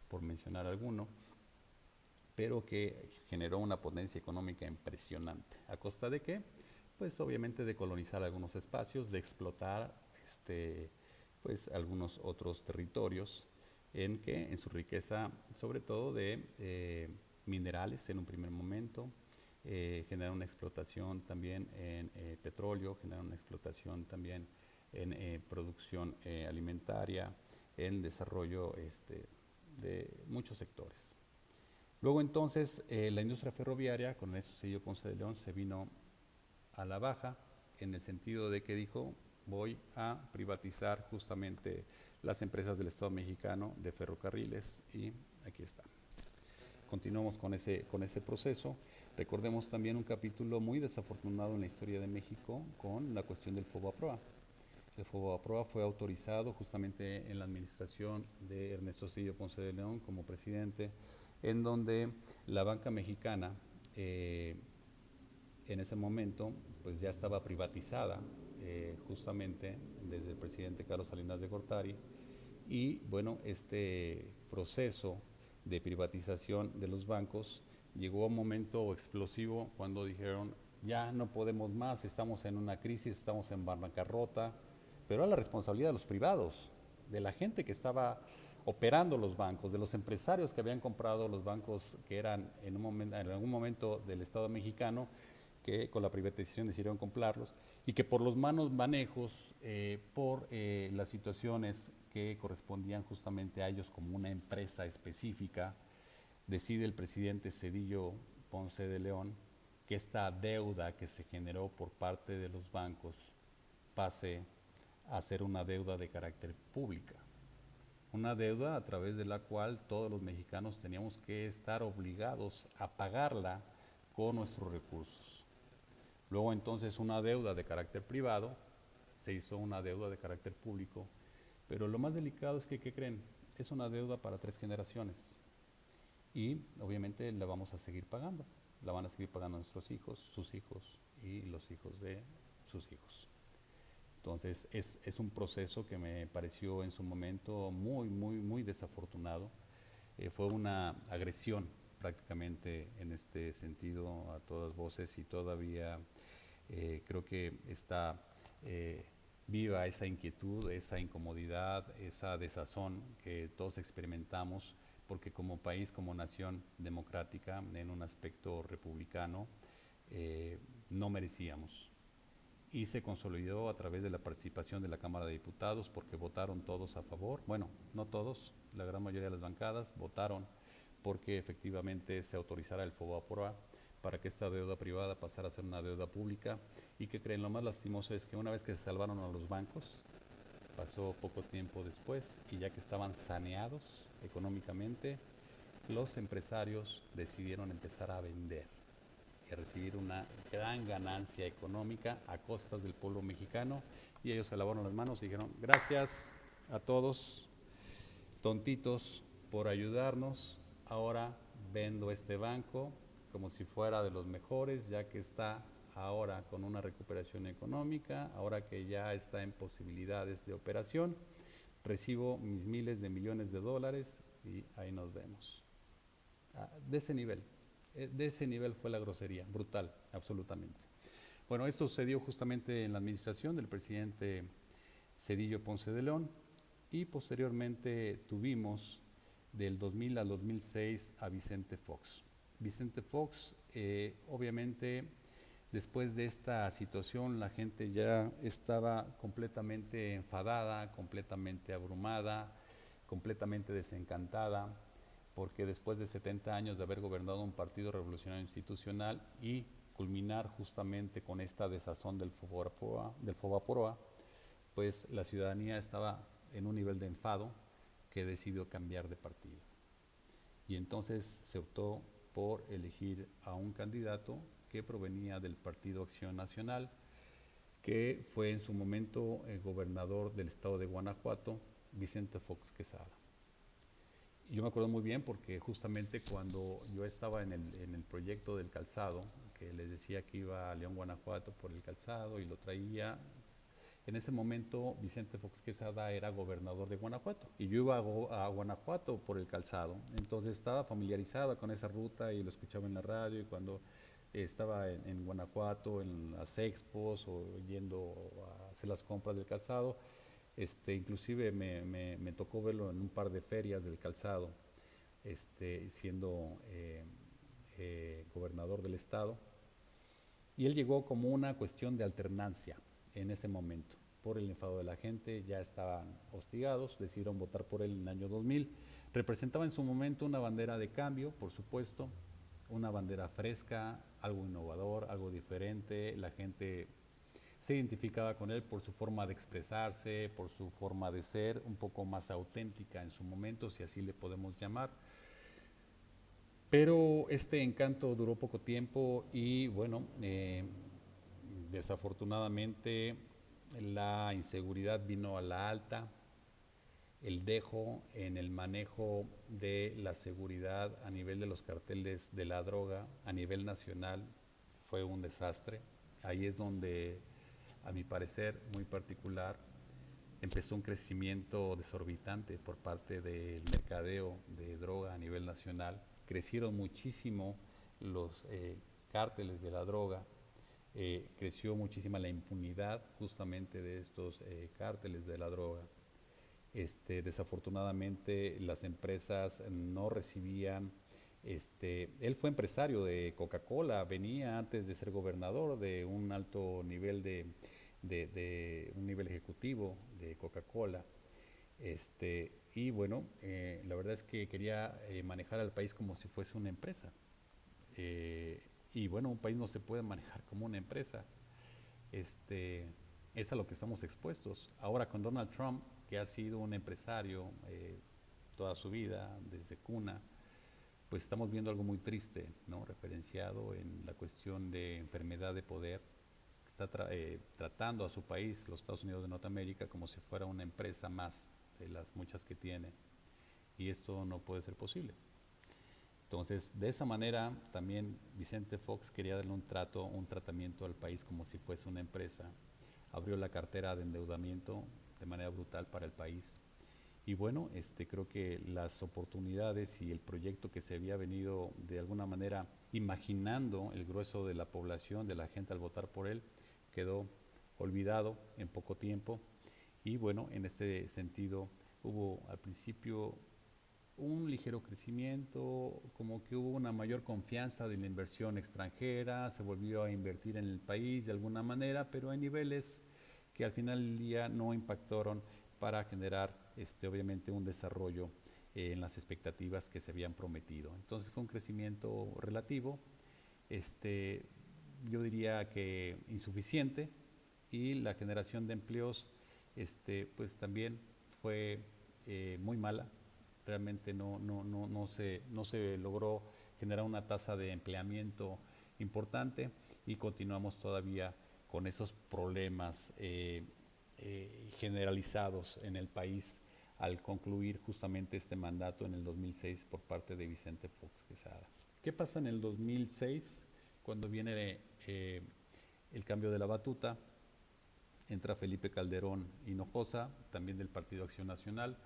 por mencionar alguno, pero que generó una potencia económica impresionante. ¿A costa de qué? Pues obviamente de colonizar algunos espacios, de explotar pues algunos otros territorios en su riqueza, sobre todo de minerales en un primer momento, generar una explotación también en petróleo, generar una explotación también en producción alimentaria, en desarrollo de muchos sectores. Luego entonces la industria ferroviaria, con eso sello Ponce de León, se vino a la baja en el sentido de que dijo, voy a privatizar justamente las empresas del Estado mexicano de ferrocarriles, y aquí está. Continuamos con ese proceso. Recordemos también un capítulo muy desafortunado en la historia de México con la cuestión del FOBAPROA. El FOBAPROA fue autorizado justamente en la administración de Ernesto Cedillo Ponce de León como presidente, en donde la banca mexicana en ese momento pues ya estaba privatizada justamente desde el presidente Carlos Salinas de Gortari, y bueno, este proceso de privatización de los bancos llegó a un momento explosivo cuando dijeron, ya no podemos más, estamos en una crisis, estamos en bancarrota, pero era la responsabilidad de los privados, de la gente que estaba operando los bancos, de los empresarios que habían comprado los bancos que eran en algún momento del Estado mexicano, que con la privatización decidieron comprarlos, y que por los malos manejos, por las situaciones que correspondían justamente a ellos como una empresa específica, decide el presidente Zedillo Ponce de León que esta deuda que se generó por parte de los bancos pase a ser una deuda de carácter pública. Una deuda a través de la cual todos los mexicanos teníamos que estar obligados a pagarla con nuestros recursos. Luego entonces una deuda de carácter privado se hizo una deuda de carácter público, pero lo más delicado es que, ¿qué creen? Es una deuda para 3 generaciones y obviamente la vamos a seguir pagando. La van a seguir pagando nuestros hijos, sus hijos y los hijos de sus hijos. Entonces es un proceso que me pareció en su momento muy desafortunado. Fue una agresión prácticamente en este sentido a todas voces y todavía creo que está viva esa inquietud, esa incomodidad, esa desazón que todos experimentamos porque como país, como nación democrática, en un aspecto republicano, no merecíamos. Y se consolidó a través de la participación de la Cámara de Diputados porque votaron todos a favor, bueno, no todos, la gran mayoría de las bancadas votaron porque efectivamente se autorizara el FOBAPROA para que esta deuda privada pasara a ser una deuda pública y que creen lo más lastimoso es que una vez que se salvaron a los bancos, pasó poco tiempo después y ya que estaban saneados económicamente, los empresarios decidieron empezar a vender y a recibir una gran ganancia económica a costas del pueblo mexicano y ellos se lavaron las manos y dijeron gracias a todos tontitos por ayudarnos, ahora vendo este banco como si fuera de los mejores ya que está ahora con una recuperación económica, ahora que ya está en posibilidades de operación, recibo mis miles de millones de dólares y ahí nos vemos. De ese nivel fue la grosería, brutal, absolutamente. Bueno, esto sucedió justamente en la administración del presidente Zedillo Ponce de León y posteriormente tuvimos del 2000 al 2006 a Vicente Fox. Vicente Fox, obviamente, después de esta situación la gente ya estaba completamente enfadada, completamente abrumada, completamente desencantada, porque después de 70 años de haber gobernado un partido revolucionario institucional y culminar justamente con esta desazón del FOBAPROA, pues la ciudadanía estaba en un nivel de enfado que decidió cambiar de partido. Y entonces se optó por elegir a un candidato que provenía del Partido Acción Nacional, que fue en su momento el gobernador del estado de Guanajuato, Vicente Fox Quesada. Y yo me acuerdo muy bien porque justamente cuando yo estaba en el proyecto del calzado, que les decía que iba a León, Guanajuato por el calzado y lo traía, en ese momento Vicente Fox Quesada era gobernador de Guanajuato y yo iba a Guanajuato por el calzado, entonces estaba familiarizada con esa ruta y lo escuchaba en la radio y cuando estaba en Guanajuato, en las expos o yendo a hacer las compras del calzado, inclusive me tocó verlo en un par de ferias del calzado, siendo gobernador del estado. Y él llegó como una cuestión de alternancia en ese momento. Por el enfado de la gente, ya estaban hostigados, decidieron votar por él en el año 2000. Representaba en su momento una bandera de cambio, por supuesto, una bandera fresca, algo innovador, algo diferente. La gente se identificaba con él por su forma de expresarse, por su forma de ser, un poco más auténtica en su momento, si así le podemos llamar. Pero este encanto duró poco tiempo y bueno, desafortunadamente la inseguridad vino a la alta, el dejo en el manejo de la seguridad a nivel de los carteles de la droga a nivel nacional fue un desastre. Ahí es donde, a mi parecer muy particular, empezó un crecimiento desorbitante por parte del mercadeo de droga a nivel nacional. Crecieron muchísimo los cárteles de la droga, creció muchísima la impunidad justamente de estos cárteles de la droga. Desafortunadamente las empresas no recibían, él fue empresario de Coca-Cola, venía antes de ser gobernador de un alto nivel de un nivel ejecutivo de Coca-Cola. Y bueno, la verdad es que quería manejar al país como si fuese una empresa. Y bueno, un país no se puede manejar como una empresa. Este, es a lo que estamos expuestos. Ahora con Donald Trump, que ha sido un empresario toda su vida, desde cuna, pues estamos viendo algo muy triste, ¿no? Referenciado en la cuestión de enfermedad de poder, que está tratando a su país, los Estados Unidos de Norteamérica, como si fuera una empresa más de las muchas que tiene. Y esto no puede ser posible. Entonces, de esa manera, también Vicente Fox quería darle un tratamiento al país como si fuese una empresa. Abrió la cartera de endeudamiento de manera brutal para el país. Y bueno, creo que las oportunidades y el proyecto que se había venido de alguna manera imaginando el grueso de la población, de la gente al votar por él, quedó olvidado en poco tiempo. Y bueno, en este sentido hubo al principio un ligero crecimiento, como que hubo una mayor confianza de la inversión extranjera, se volvió a invertir en el país de alguna manera, pero hay niveles que al final del día no impactaron para generar obviamente un desarrollo en las expectativas que se habían prometido. Entonces fue un crecimiento relativo, este, yo diría que insuficiente, y la generación de empleos pues también fue muy mala. Realmente no se logró generar una tasa de empleamiento importante y continuamos todavía con esos problemas generalizados en el país al concluir justamente este mandato en el 2006 por parte de Vicente Fox Quesada. ¿Qué pasa en el 2006 cuando viene el cambio de la batuta? Entra Felipe Calderón Hinojosa, también del Partido Acción Nacional.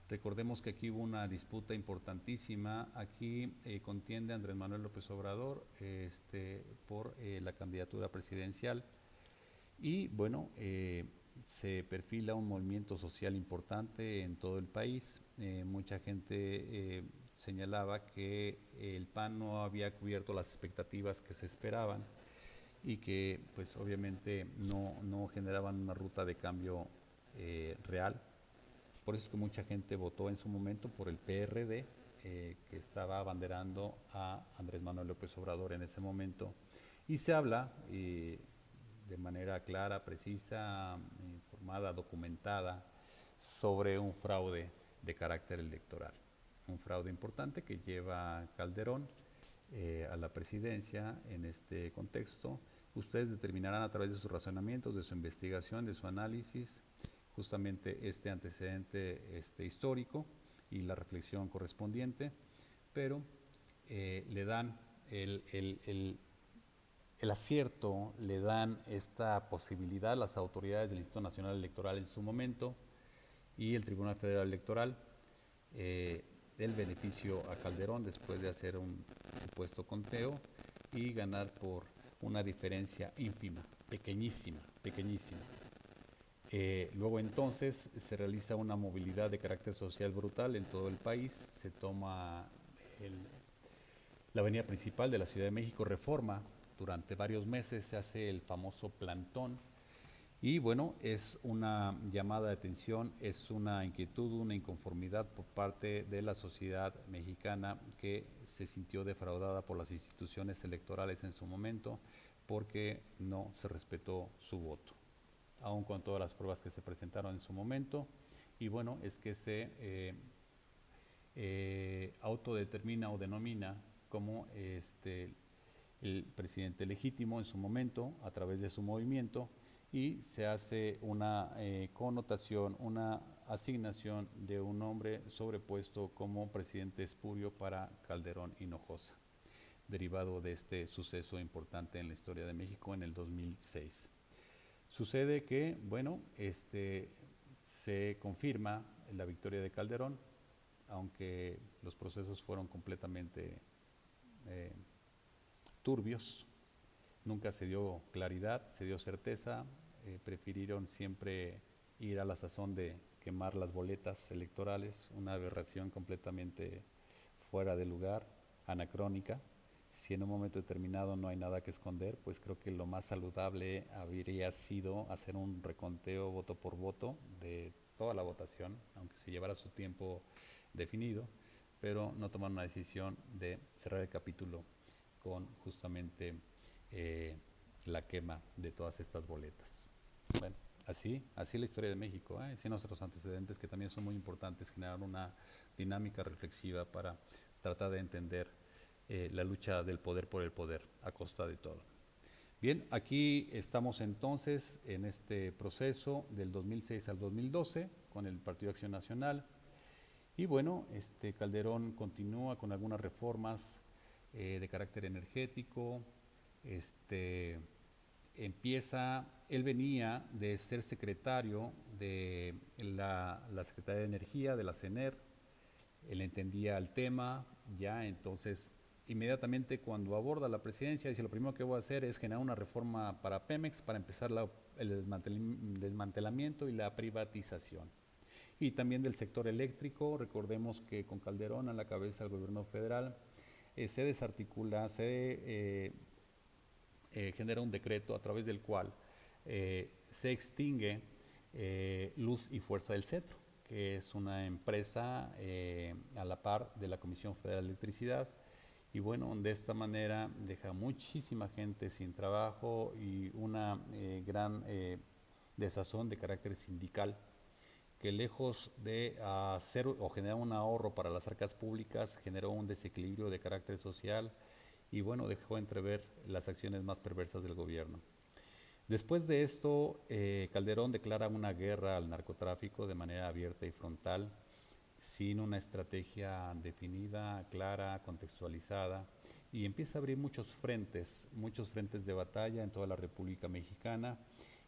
Recordemos que aquí hubo una disputa importantísima. Aquí contiende Andrés Manuel López Obrador por la candidatura presidencial. Y bueno, se perfila un movimiento social importante en todo el país. Mucha gente señalaba que el PAN no había cubierto las expectativas que se esperaban y que pues obviamente no generaban una ruta de cambio real. Por eso es que mucha gente votó en su momento por el PRD, que estaba abanderando a Andrés Manuel López Obrador en ese momento. Y se habla de manera clara, precisa, informada, documentada, sobre un fraude de carácter electoral. Un fraude importante que lleva Calderón a la presidencia en este contexto. Ustedes determinarán a través de sus razonamientos, de su investigación, de su análisis, justamente este antecedente histórico y la reflexión correspondiente, pero le dan el acierto, le dan esta posibilidad a las autoridades del Instituto Nacional Electoral en su momento y el Tribunal Federal Electoral del beneficio a Calderón después de hacer un supuesto conteo y ganar por una diferencia ínfima, pequeñísima, pequeñísima. Luego entonces se realiza una movilidad de carácter social brutal en todo el país, se toma la avenida principal de la Ciudad de México, Reforma, durante varios meses se hace el famoso plantón. Y bueno, es una llamada de atención, es una inquietud, una inconformidad por parte de la sociedad mexicana que se sintió defraudada por las instituciones electorales en su momento porque no se respetó su voto, aun con todas las pruebas que se presentaron en su momento. Y bueno, es que se autodetermina o denomina como el presidente legítimo en su momento a través de su movimiento, y se hace una connotación, una asignación de un nombre sobrepuesto como presidente espurio para Calderón Hinojosa, derivado de este suceso importante en la historia de México en el 2006. Sucede que, bueno, se confirma la victoria de Calderón, aunque los procesos fueron completamente turbios. Nunca se dio claridad, se dio certeza, prefirieron siempre ir a la sazón de quemar las boletas electorales, una aberración completamente fuera de lugar, anacrónica. Si en un momento determinado no hay nada que esconder, pues creo que lo más saludable habría sido hacer un reconteo voto por voto de toda la votación, aunque se llevara su tiempo definido, pero no tomaron una decisión de cerrar el capítulo con justamente la quema de todas estas boletas. Bueno, así la historia de México, sin nuestros antecedentes que también son muy importantes, generar una dinámica reflexiva para tratar de entender la lucha del poder por el poder a costa de todo. Bien, aquí estamos entonces en este proceso del 2006 al 2012 con el Partido Acción Nacional y bueno, Calderón continúa con algunas reformas de carácter energético, él venía de ser secretario de la Secretaría de Energía, de la CENER, él entendía el tema, ya entonces inmediatamente cuando aborda la presidencia dice lo primero que voy a hacer es generar una reforma para Pemex para empezar el desmantelamiento y la privatización. Y también del sector eléctrico, recordemos que con Calderón a la cabeza del gobierno federal se desarticula, genera un decreto a través del cual se extingue Luz y Fuerza del Centro, que es una empresa a la par de la Comisión Federal de Electricidad. Y bueno, de esta manera deja muchísima gente sin trabajo y una gran desazón de carácter sindical que lejos de hacer o generar un ahorro para las arcas públicas, generó un desequilibrio de carácter social y bueno, dejó entrever las acciones más perversas del gobierno. Después de esto, Calderón declara una guerra al narcotráfico de manera abierta y frontal, sin una estrategia definida, clara, contextualizada, y empieza a abrir muchos frentes de batalla en toda la República Mexicana,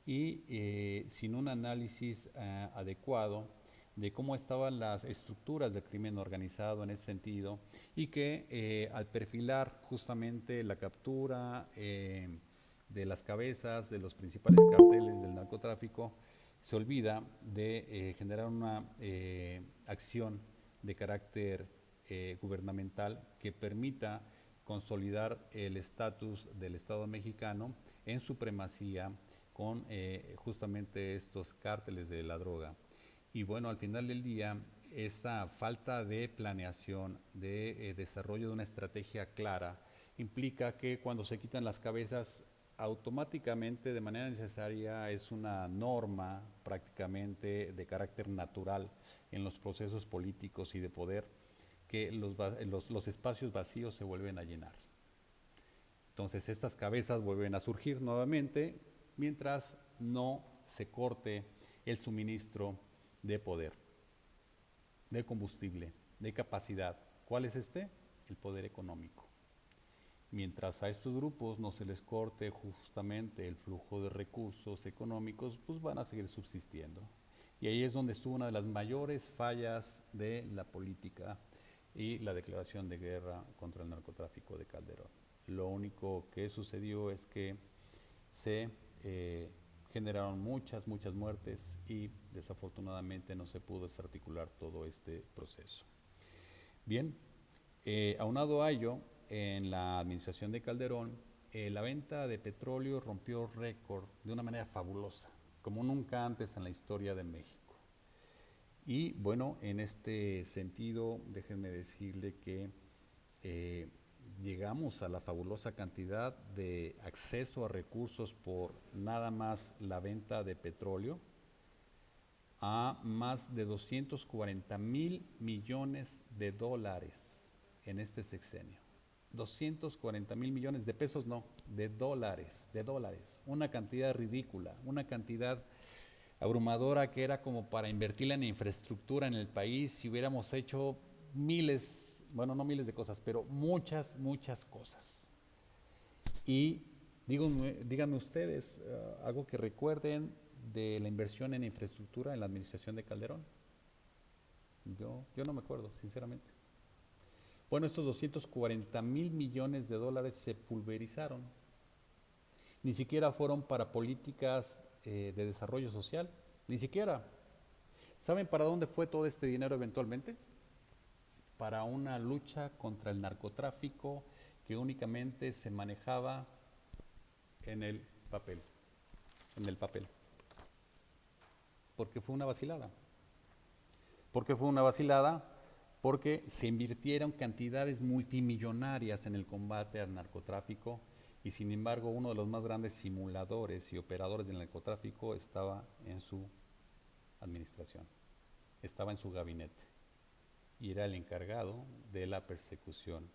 y sin un análisis adecuado de cómo estaban las estructuras del crimen organizado en ese sentido, y que al perfilar justamente la captura de las cabezas de los principales carteles del narcotráfico, se olvida de generar una acción de carácter gubernamental que permita consolidar el estatus del Estado mexicano en supremacía con justamente estos cárteles de la droga. Y bueno, al final del día, esa falta de planeación, de desarrollo de una estrategia clara, implica que cuando se quitan las cabezas, automáticamente, de manera necesaria, es una norma prácticamente de carácter natural en los procesos políticos y de poder, que los espacios vacíos se vuelven a llenar. Entonces estas cabezas vuelven a surgir nuevamente mientras no se corte el suministro de poder, de combustible, de capacidad. ¿Cuál es este? El poder económico. Mientras a estos grupos no se les corte justamente el flujo de recursos económicos, pues van a seguir subsistiendo. Y ahí es donde estuvo una de las mayores fallas de la política y la declaración de guerra contra el narcotráfico de Calderón. Lo único que sucedió es que se generaron muchas muertes y desafortunadamente no se pudo desarticular todo este proceso. Bien, aunado a ello, en la administración de Calderón, la venta de petróleo rompió récord de una manera fabulosa, como nunca antes en la historia de México. Y bueno, en este sentido, déjenme decirle que llegamos a la fabulosa cantidad de acceso a recursos por nada más la venta de petróleo, a más de 240,000 millones de dólares en este sexenio. 240,000 millones de pesos, no, de dólares, una cantidad ridícula, una cantidad abrumadora que era como para invertirla en infraestructura en el país si hubiéramos hecho miles, bueno, no miles de cosas, pero muchas cosas. Y díganme ustedes algo que recuerden de la inversión en infraestructura en la administración de Calderón. Yo no me acuerdo, sinceramente. Bueno, estos 240,000 millones de dólares se pulverizaron. Ni siquiera fueron para políticas de desarrollo social, ni siquiera. ¿Saben para dónde fue todo este dinero eventualmente? Para una lucha contra el narcotráfico que únicamente se manejaba en el papel, porque fue una vacilada. ¿Por qué fue una vacilada? Porque se invirtieron cantidades multimillonarias en el combate al narcotráfico y sin embargo uno de los más grandes simuladores y operadores del narcotráfico estaba en su administración, estaba en su gabinete y era el encargado de la persecución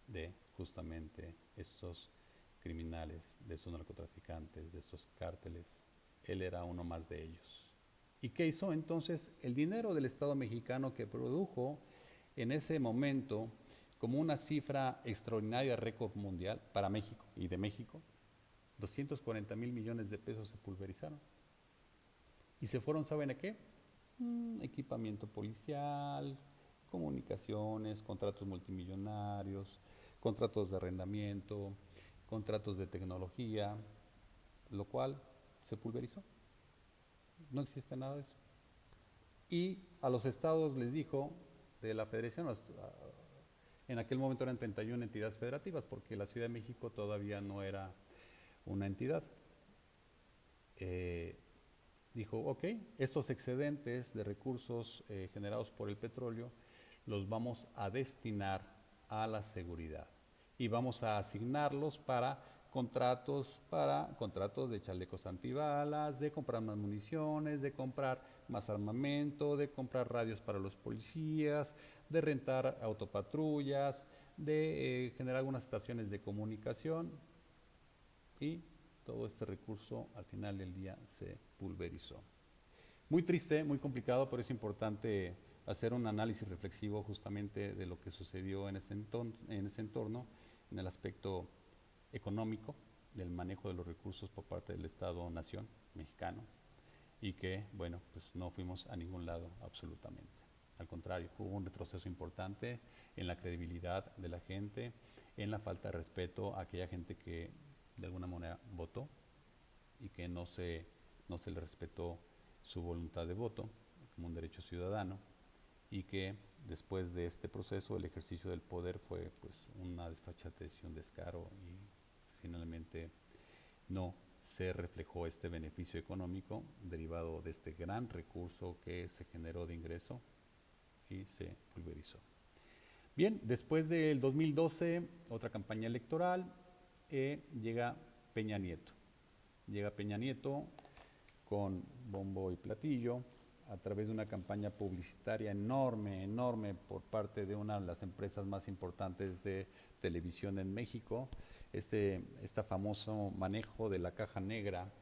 de justamente estos criminales, de estos narcotraficantes, de estos cárteles. Él era uno más de ellos. ¿Y qué hizo entonces? El dinero del Estado mexicano que produjo en ese momento como una cifra extraordinaria, récord mundial para México y de México, 240,000 millones de pesos se pulverizaron. Y se fueron, ¿saben a qué? Equipamiento policial, comunicaciones, contratos multimillonarios, contratos de arrendamiento, contratos de tecnología, lo cual se pulverizó. No existe nada de eso. Y a los estados les dijo de la federación, en aquel momento eran 31 entidades federativas, porque la Ciudad de México todavía no era una entidad. Dijo, ok, estos excedentes de recursos generados por el petróleo los vamos a destinar a la seguridad y vamos a asignarlos para contratos de chalecos antibalas, de comprar más municiones, de comprar más armamento, de comprar radios para los policías, de rentar autopatrullas, de generar algunas estaciones de comunicación y todo este recurso al final del día se pulverizó. Muy triste, muy complicado, pero es importante hacer un análisis reflexivo justamente de lo que sucedió en ese entorno, en el aspecto económico, del manejo de los recursos por parte del Estado-Nación mexicano, y que, bueno, pues no fuimos a ningún lado absolutamente. Al contrario, hubo un retroceso importante en la credibilidad de la gente, en la falta de respeto a aquella gente que de alguna manera votó y que no se le respetó su voluntad de voto como un derecho ciudadano, y que después de este proceso el ejercicio del poder fue pues una desfachatez y un descaro, y finalmente no se reflejó este beneficio económico derivado de este gran recurso que se generó de ingreso y se pulverizó. Bien, después del 2012, otra campaña electoral, llega Peña Nieto. Llega Peña Nieto con bombo y platillo a través de una campaña publicitaria enorme por parte de una de las empresas más importantes de televisión en México, este famoso manejo de la caja negra,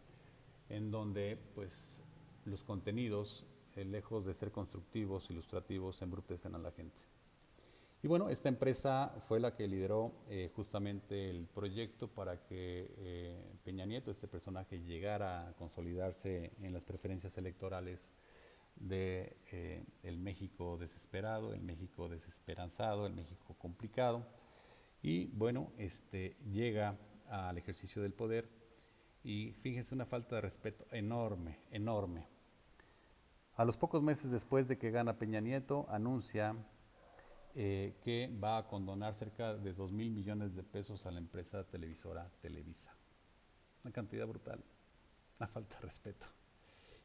en donde pues los contenidos, lejos de ser constructivos, ilustrativos, embrutecen a la gente. Y bueno, esta empresa fue la que lideró justamente el proyecto para que Peña Nieto, este personaje, llegara a consolidarse en las preferencias electorales de el México desesperado, el México desesperanzado, el México complicado. Y bueno, llega al ejercicio del poder y fíjense, una falta de respeto enorme. A los pocos meses después de que gana Peña Nieto, anuncia que va a condonar cerca de 2,000 millones de pesos a la empresa televisora Televisa. Una cantidad brutal, una falta de respeto.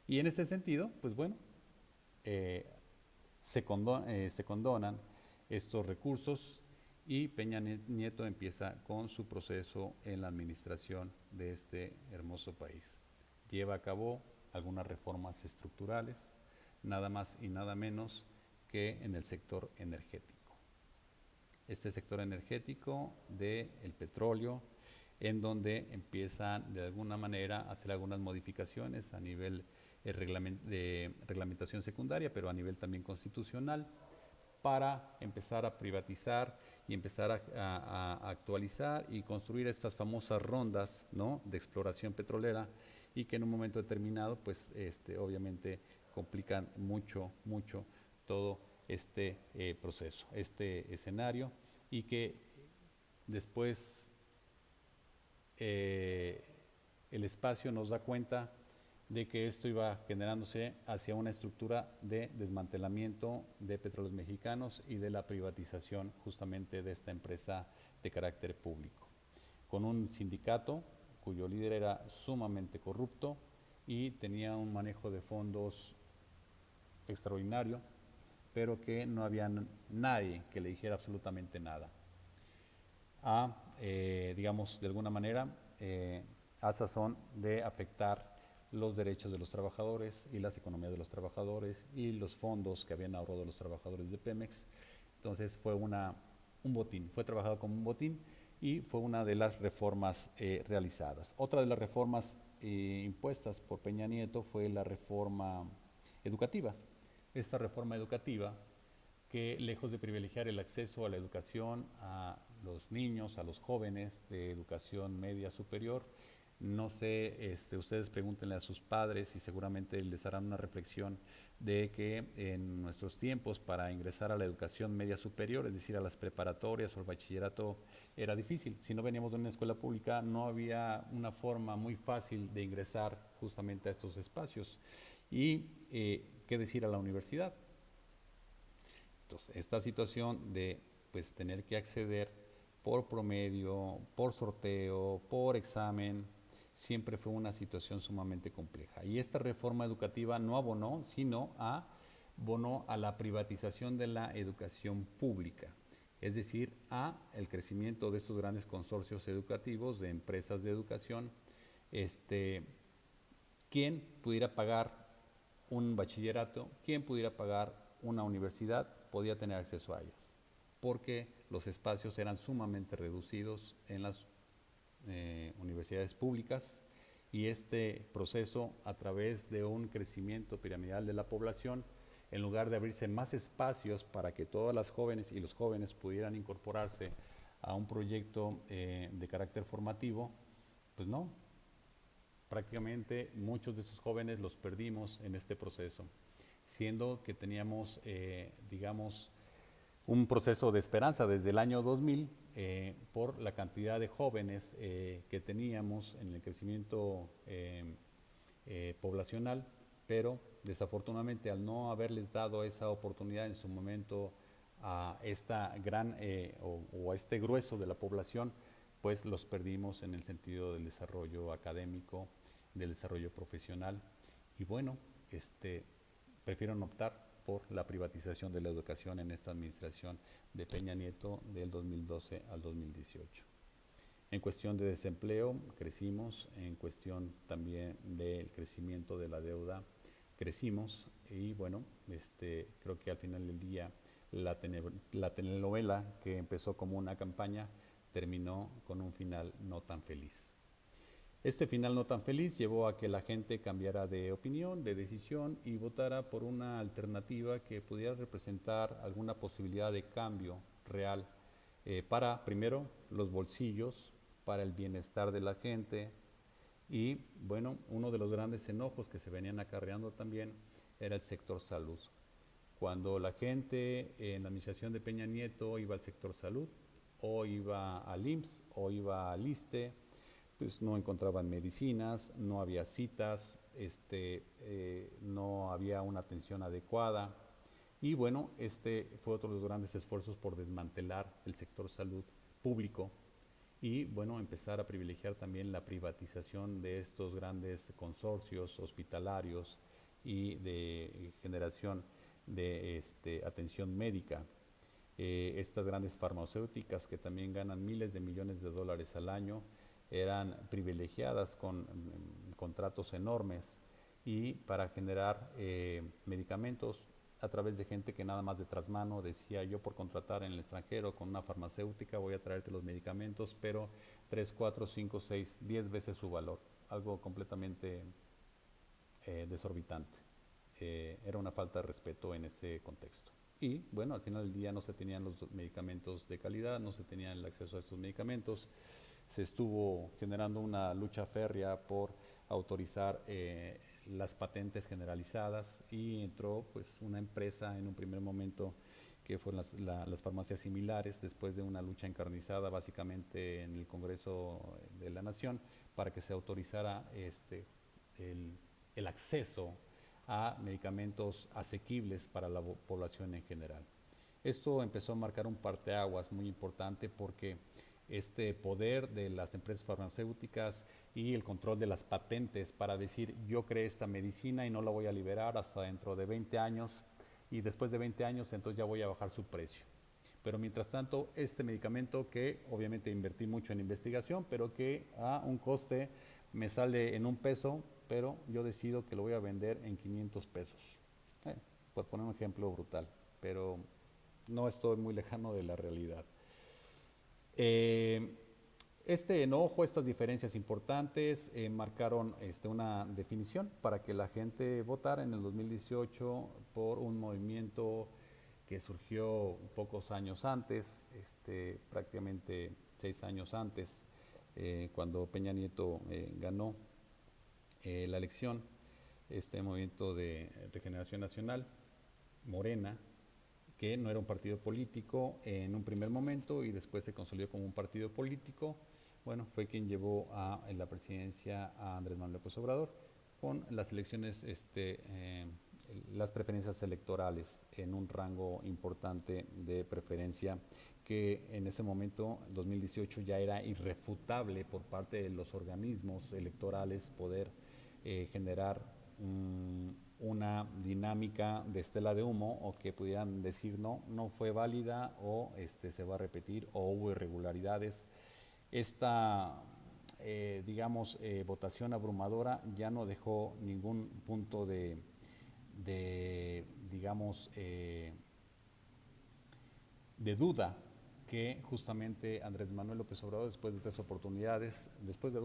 Y en ese sentido, pues bueno, se condonan estos recursos y Peña Nieto empieza con su proceso en la administración de este hermoso país. Lleva a cabo algunas reformas estructurales, nada más y nada menos que en el sector energético. Este sector energético del petróleo, en donde empiezan de alguna manera a hacer algunas modificaciones a nivel de reglamentación secundaria, pero a nivel también constitucional, para empezar a privatizar y empezar a actualizar y construir estas famosas rondas, ¿no?, de exploración petrolera, y que en un momento determinado pues obviamente complican mucho todo este proceso, este escenario, y que después el espacio nos da cuenta de que esto iba generándose hacia una estructura de desmantelamiento de Petróleos Mexicanos y de la privatización justamente de esta empresa de carácter público, con un sindicato cuyo líder era sumamente corrupto y tenía un manejo de fondos extraordinario, pero que no había nadie que le dijera absolutamente nada. Digamos, de alguna manera, a sazón de afectar los derechos de los trabajadores y las economías de los trabajadores y los fondos que habían ahorrado los trabajadores de Pemex. Entonces fue un botín, fue trabajado como un botín y fue una de las reformas realizadas. Otra de las reformas impuestas por Peña Nieto fue la reforma educativa. Esta reforma educativa que lejos de privilegiar el acceso a la educación a los niños, a los jóvenes de educación media superior, no sé, ustedes pregúntenle a sus padres y seguramente les harán una reflexión de que en nuestros tiempos para ingresar a la educación media superior, es decir, a las preparatorias o el bachillerato, era difícil. Si no veníamos de una escuela pública, no había una forma muy fácil de ingresar justamente a estos espacios. Y qué decir a la universidad. Entonces, esta situación de pues, tener que acceder por promedio, por sorteo, por examen, siempre fue una situación sumamente compleja. Y esta reforma educativa no abonó, sino abonó a la privatización de la educación pública, es decir, a el crecimiento de estos grandes consorcios educativos, de empresas de educación, quién pudiera pagar un bachillerato, quién pudiera pagar una universidad, podía tener acceso a ellas, porque los espacios eran sumamente reducidos en las universidades públicas y este proceso, a través de un crecimiento piramidal de la población, en lugar de abrirse más espacios para que todas las jóvenes y los jóvenes pudieran incorporarse a un proyecto de carácter formativo, pues no, prácticamente muchos de estos jóvenes los perdimos en este proceso, siendo que teníamos, digamos, un proceso de esperanza desde el año 2000 por la cantidad de jóvenes que teníamos en el crecimiento poblacional, pero desafortunadamente al no haberles dado esa oportunidad en su momento a esta gran o a este grueso de la población, pues los perdimos en el sentido del desarrollo académico, del desarrollo profesional y bueno, prefieren optar por la privatización de la educación en esta administración de Peña Nieto del 2012 al 2018. En cuestión de desempleo crecimos, en cuestión también del crecimiento de la deuda crecimos y bueno, creo que al final del día la telenovela que empezó como una campaña terminó con un final no tan feliz. Este final no tan feliz llevó a que la gente cambiara de opinión, de decisión y votara por una alternativa que pudiera representar alguna posibilidad de cambio real para, primero, los bolsillos, para el bienestar de la gente y, bueno, uno de los grandes enojos que se venían acarreando también era el sector salud. Cuando la gente en la administración de Peña Nieto iba al sector salud, o iba al IMSS, o iba al ISSSTE, pues no encontraban medicinas, no había citas, no había una atención adecuada. Y bueno, fue otro de los grandes esfuerzos por desmantelar el sector salud público y bueno, empezar a privilegiar también la privatización de estos grandes consorcios hospitalarios y de generación de atención médica. Estas grandes farmacéuticas que también ganan miles de millones de dólares al año eran privilegiadas con contratos enormes y para generar medicamentos a través de gente que nada más de trasmano decía yo por contratar en el extranjero con una farmacéutica voy a traerte los medicamentos, pero 3, 4, 5, 6, 10 veces su valor, algo completamente desorbitante. Era una falta de respeto en ese contexto. Y bueno, al final del día no se tenían los medicamentos de calidad, no se tenía el acceso a estos medicamentos. Se estuvo generando una lucha férrea por autorizar las patentes generalizadas y entró pues una empresa en un primer momento que fueron las farmacias similares después de una lucha encarnizada básicamente en el Congreso de la Nación para que se autorizara el acceso a medicamentos asequibles para la población en general. Esto empezó a marcar un parteaguas muy importante porque este poder de las empresas farmacéuticas y el control de las patentes para decir yo creé esta medicina y no la voy a liberar hasta dentro de 20 años y después de 20 años entonces ya voy a bajar su precio. Pero mientras tanto, este medicamento que obviamente invertí mucho en investigación, pero que a un coste me sale en $1, pero yo decido que lo voy a vender en 500 pesos. Por poner un ejemplo brutal, pero no estoy muy lejano de la realidad. Eh, este enojo, estas diferencias importantes marcaron una definición para que la gente votara en el 2018 por un movimiento que surgió pocos años antes, prácticamente 6 años antes, cuando Peña Nieto ganó la elección, este movimiento de Regeneración Nacional, Morena, que no era un partido político en un primer momento y después se consolidó como un partido político. Bueno, fue quien llevó a la presidencia a Andrés Manuel López Obrador con las elecciones, las preferencias electorales en un rango importante de preferencia que en ese momento, 2018, ya era irrefutable por parte de los organismos electorales poder generar una dinámica de estela de humo o que pudieran decir no fue válida o se va a repetir o hubo irregularidades. Esta, votación abrumadora ya no dejó ningún punto digamos, de duda que justamente Andrés Manuel López Obrador, después de dos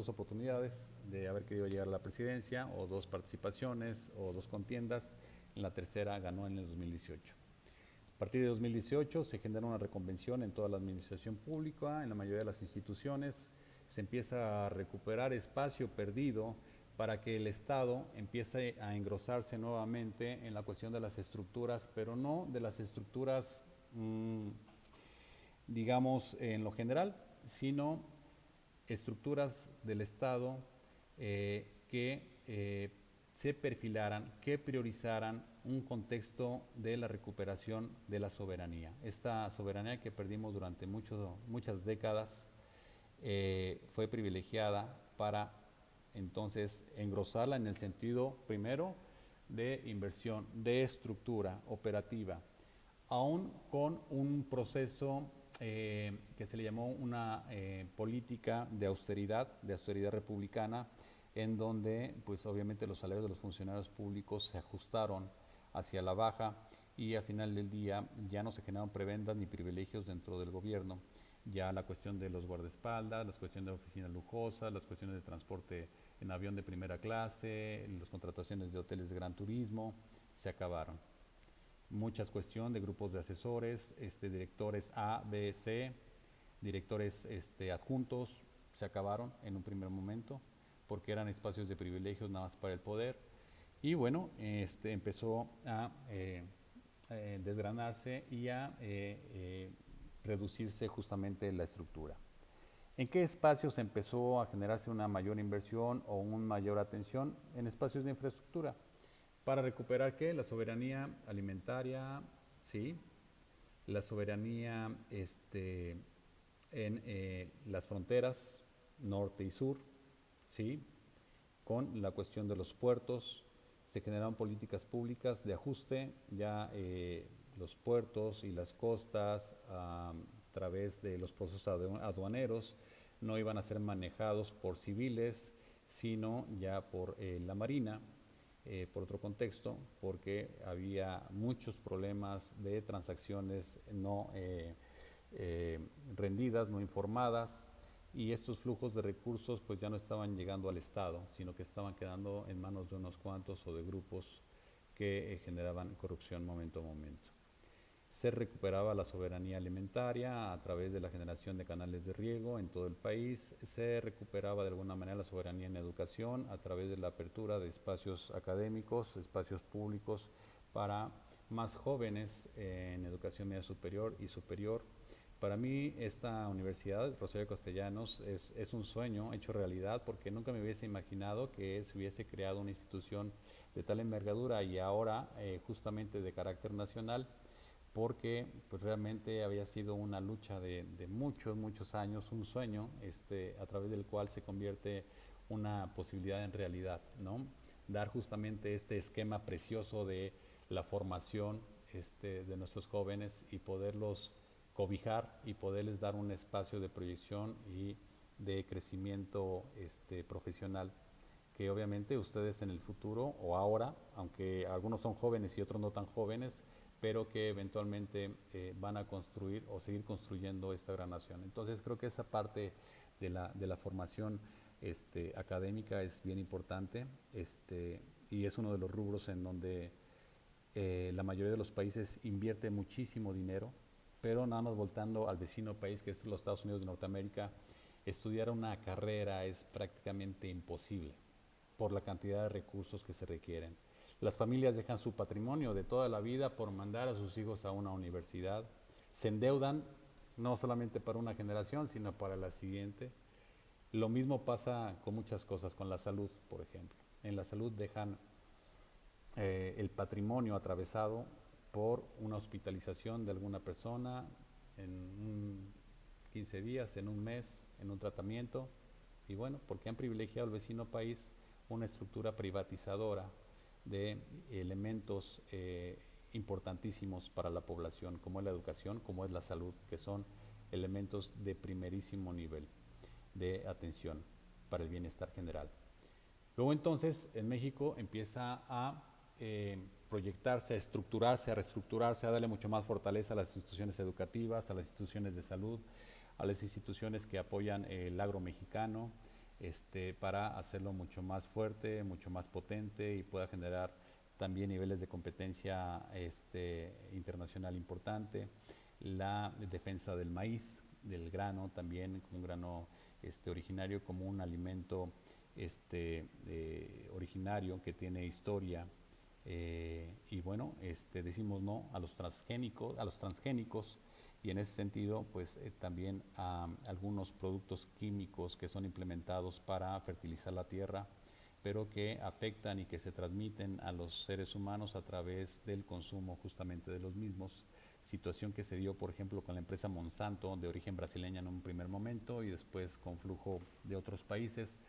oportunidades de haber querido llegar a la presidencia, o 2 participaciones, o 2 contiendas, en la tercera ganó en el 2018. A partir de 2018 se genera una reconvención en toda la administración pública, en la mayoría de las instituciones, se empieza a recuperar espacio perdido para que el Estado empiece a engrosarse nuevamente en la cuestión de las estructuras, pero no de las estructuras digamos, en lo general, sino estructuras del Estado que se perfilaran, que priorizaran un contexto de la recuperación de la soberanía. Esta soberanía que perdimos durante muchas décadas fue privilegiada para entonces engrosarla en el sentido primero de inversión, de estructura operativa, aún con un proceso que se le llamó una política de austeridad republicana, en donde pues obviamente los salarios de los funcionarios públicos se ajustaron hacia la baja y al final del día ya no se generaron prebendas ni privilegios dentro del gobierno. Ya la cuestión de los guardaespaldas, las cuestiones de oficinas lujosas, las cuestiones de transporte en avión de primera clase, las contrataciones de hoteles de gran turismo, se acabaron. Muchas cuestiones de grupos de asesores, directores A, B, C, directores adjuntos, se acabaron en un primer momento porque eran espacios de privilegios nada más para el poder. Y bueno, empezó a desgranarse y a reducirse justamente la estructura. ¿En qué espacios empezó a generarse una mayor inversión o una mayor atención? En espacios de infraestructura. Para recuperar ¿qué? La soberanía alimentaria, sí, la soberanía en las fronteras norte y sur, sí, con la cuestión de los puertos, se generaron políticas públicas de ajuste, ya los puertos y las costas a través de los procesos aduaneros no iban a ser manejados por civiles, sino ya por la Marina, por otro contexto, porque había muchos problemas de transacciones no rendidas, no informadas, y estos flujos de recursos pues ya no estaban llegando al Estado, sino que estaban quedando en manos de unos cuantos o de grupos que generaban corrupción momento a momento. Se recuperaba la soberanía alimentaria a través de la generación de canales de riego en todo el país, se recuperaba de alguna manera la soberanía en educación a través de la apertura de espacios académicos, espacios públicos para más jóvenes en educación media superior y superior. Para mí esta universidad, Rosario Castellanos, es un sueño hecho realidad porque nunca me hubiese imaginado que se hubiese creado una institución de tal envergadura y ahora justamente de carácter nacional, porque pues realmente había sido una lucha de muchos, muchos años, un sueño a través del cual se convierte una posibilidad en realidad, ¿no? Dar justamente este esquema precioso de la formación de nuestros jóvenes y poderlos cobijar y poderles dar un espacio de proyección y de crecimiento profesional que obviamente ustedes en el futuro o ahora, aunque algunos son jóvenes y otros no tan jóvenes, pero que eventualmente van a construir o seguir construyendo esta gran nación. Entonces creo que esa parte de la formación académica es bien importante y es uno de los rubros en donde la mayoría de los países invierte muchísimo dinero, pero nada más voltando al vecino país que es los Estados Unidos de Norteamérica, estudiar una carrera es prácticamente imposible por la cantidad de recursos que se requieren. Las familias dejan su patrimonio de toda la vida por mandar a sus hijos a una universidad, se endeudan no solamente para una generación, sino para la siguiente. Lo mismo pasa con muchas cosas, con la salud, por ejemplo. En la salud dejan el patrimonio atravesado por una hospitalización de alguna persona en 15 días, en un mes, en un tratamiento, y bueno, porque han privilegiado al vecino país una estructura privatizadora de elementos importantísimos para la población, como es la educación, como es la salud, que son elementos de primerísimo nivel de atención para el bienestar general. Luego entonces en México empieza a proyectarse, a estructurarse, a reestructurarse, a darle mucho más fortaleza a las instituciones educativas, a las instituciones de salud, a las instituciones que apoyan el agro mexicano, para hacerlo mucho más fuerte, mucho más potente y pueda generar también niveles de competencia internacional importante. La defensa del maíz, del grano también, como un grano originario, como un alimento originario que tiene historia, y bueno, decimos no a los transgénicos y en ese sentido pues también a algunos productos químicos que son implementados para fertilizar la tierra, pero que afectan y que se transmiten a los seres humanos a través del consumo justamente de los mismos, situación que se dio por ejemplo con la empresa Monsanto de origen brasileña en un primer momento y después con flujo de otros países.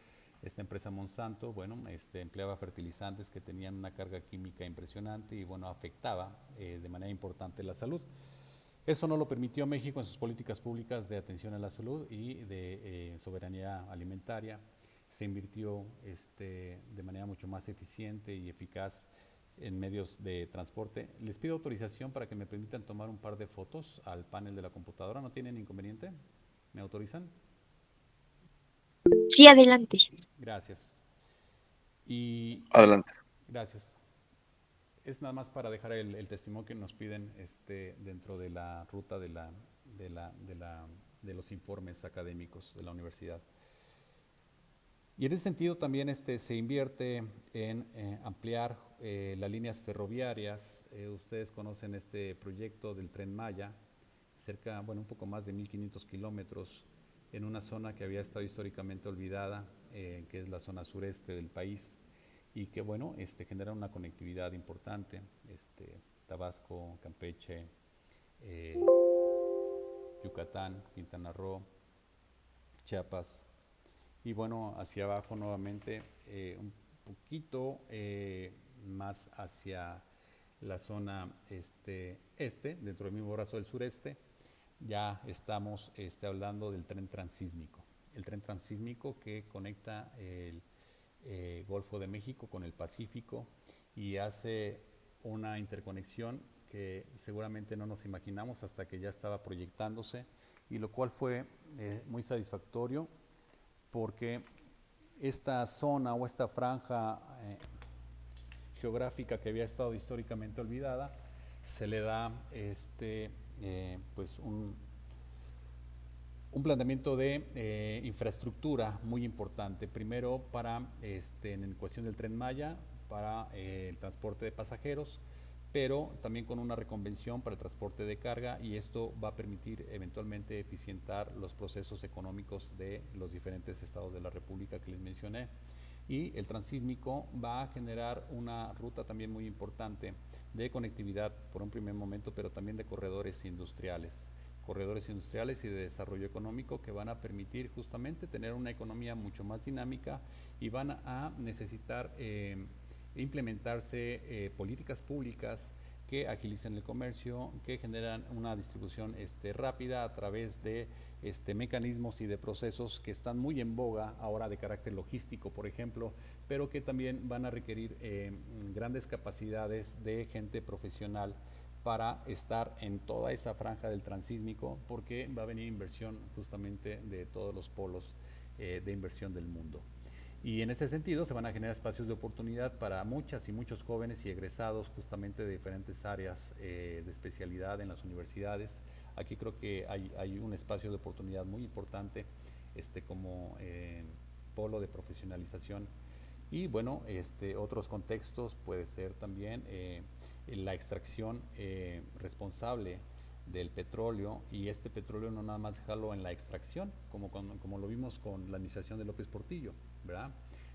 Esta empresa Monsanto, bueno, empleaba fertilizantes que tenían una carga química impresionante y bueno, afectaba de manera importante la salud. Eso no lo permitió México en sus políticas públicas de atención a la salud y de soberanía alimentaria. Se invirtió de manera mucho más eficiente y eficaz en medios de transporte. Les pido autorización para que me permitan tomar un par de fotos al panel de la computadora. ¿No tienen inconveniente? ¿Me autorizan? Sí, adelante. Gracias. Y Adelante. gracias. Es nada más para dejar el testimonio que nos piden dentro de la ruta de los informes académicos de la universidad. Y en ese sentido también se invierte en ampliar las líneas ferroviarias. Ustedes conocen este proyecto del Tren Maya, cerca, bueno, un poco más de 1.500 kilómetros, en una zona que había estado históricamente olvidada, que es la zona sureste del país, y que, bueno, genera una conectividad importante, Tabasco, Campeche, Yucatán, Quintana Roo, Chiapas, y bueno, hacia abajo nuevamente, un poquito más hacia la zona dentro del mismo brazo del sureste, ya estamos hablando del tren transísmico. El tren transísmico que conecta el Golfo de México con el Pacífico y hace una interconexión que seguramente no nos imaginamos hasta que ya estaba proyectándose, y lo cual fue muy satisfactorio porque esta zona o esta franja geográfica que había estado históricamente olvidada se le da pues un planteamiento de infraestructura muy importante. Primero para en cuestión del Tren Maya, para el transporte de pasajeros, pero también con una reconvención para el transporte de carga, y esto va a permitir eventualmente eficientar los procesos económicos de los diferentes estados de la República que les mencioné. Y el transísmico va a generar una ruta también muy importante de conectividad por un primer momento, pero también de corredores industriales y de desarrollo económico que van a permitir justamente tener una economía mucho más dinámica y van a necesitar implementarse políticas públicas que agilicen el comercio, que generan una distribución rápida a través de mecanismos y de procesos que están muy en boga ahora de carácter logístico, por ejemplo, pero que también van a requerir grandes capacidades de gente profesional para estar en toda esa franja del transísmico, porque va a venir inversión justamente de todos los polos de inversión del mundo. Y en ese sentido se van a generar espacios de oportunidad para muchas y muchos jóvenes y egresados justamente de diferentes áreas de especialidad en las universidades. Aquí creo que hay un espacio de oportunidad muy importante como polo de profesionalización. Y bueno, otros contextos puede ser también la extracción responsable del petróleo, y este petróleo no nada más dejarlo en la extracción, como lo vimos con la administración de López Portillo, ¿verdad?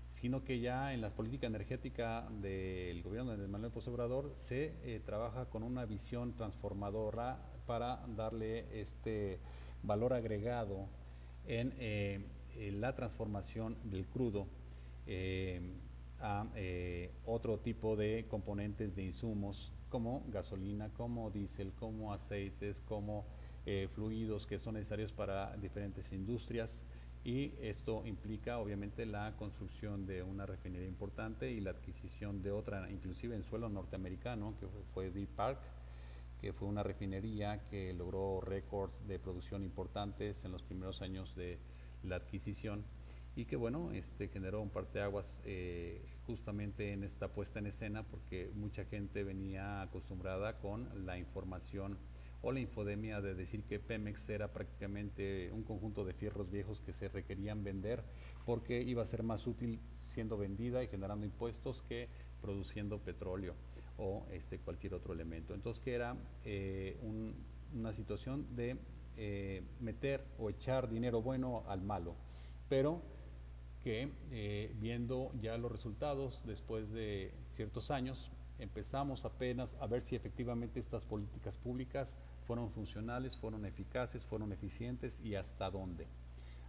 Sino que ya en la política energética del gobierno de Manuel López Obrador se trabaja con una visión transformadora para darle valor agregado en la transformación del crudo eh, a otro tipo de componentes de insumos como gasolina, como diésel, como aceites, como fluidos que son necesarios para diferentes industrias, y esto implica obviamente la construcción de una refinería importante y la adquisición de otra, inclusive en suelo norteamericano, que fue Deer Park, que fue una refinería que logró récords de producción importantes en los primeros años de la adquisición, y que bueno, generó un parteaguas justamente en esta puesta en escena, porque mucha gente venía acostumbrada con la información o la infodemia de decir que Pemex era prácticamente un conjunto de fierros viejos que se requerían vender porque iba a ser más útil siendo vendida y generando impuestos que produciendo petróleo o cualquier otro elemento. Entonces, que era una situación de meter o echar dinero bueno al malo, pero que viendo ya los resultados después de ciertos años, empezamos apenas a ver si efectivamente estas políticas públicas fueron funcionales, fueron eficaces, fueron eficientes y hasta dónde.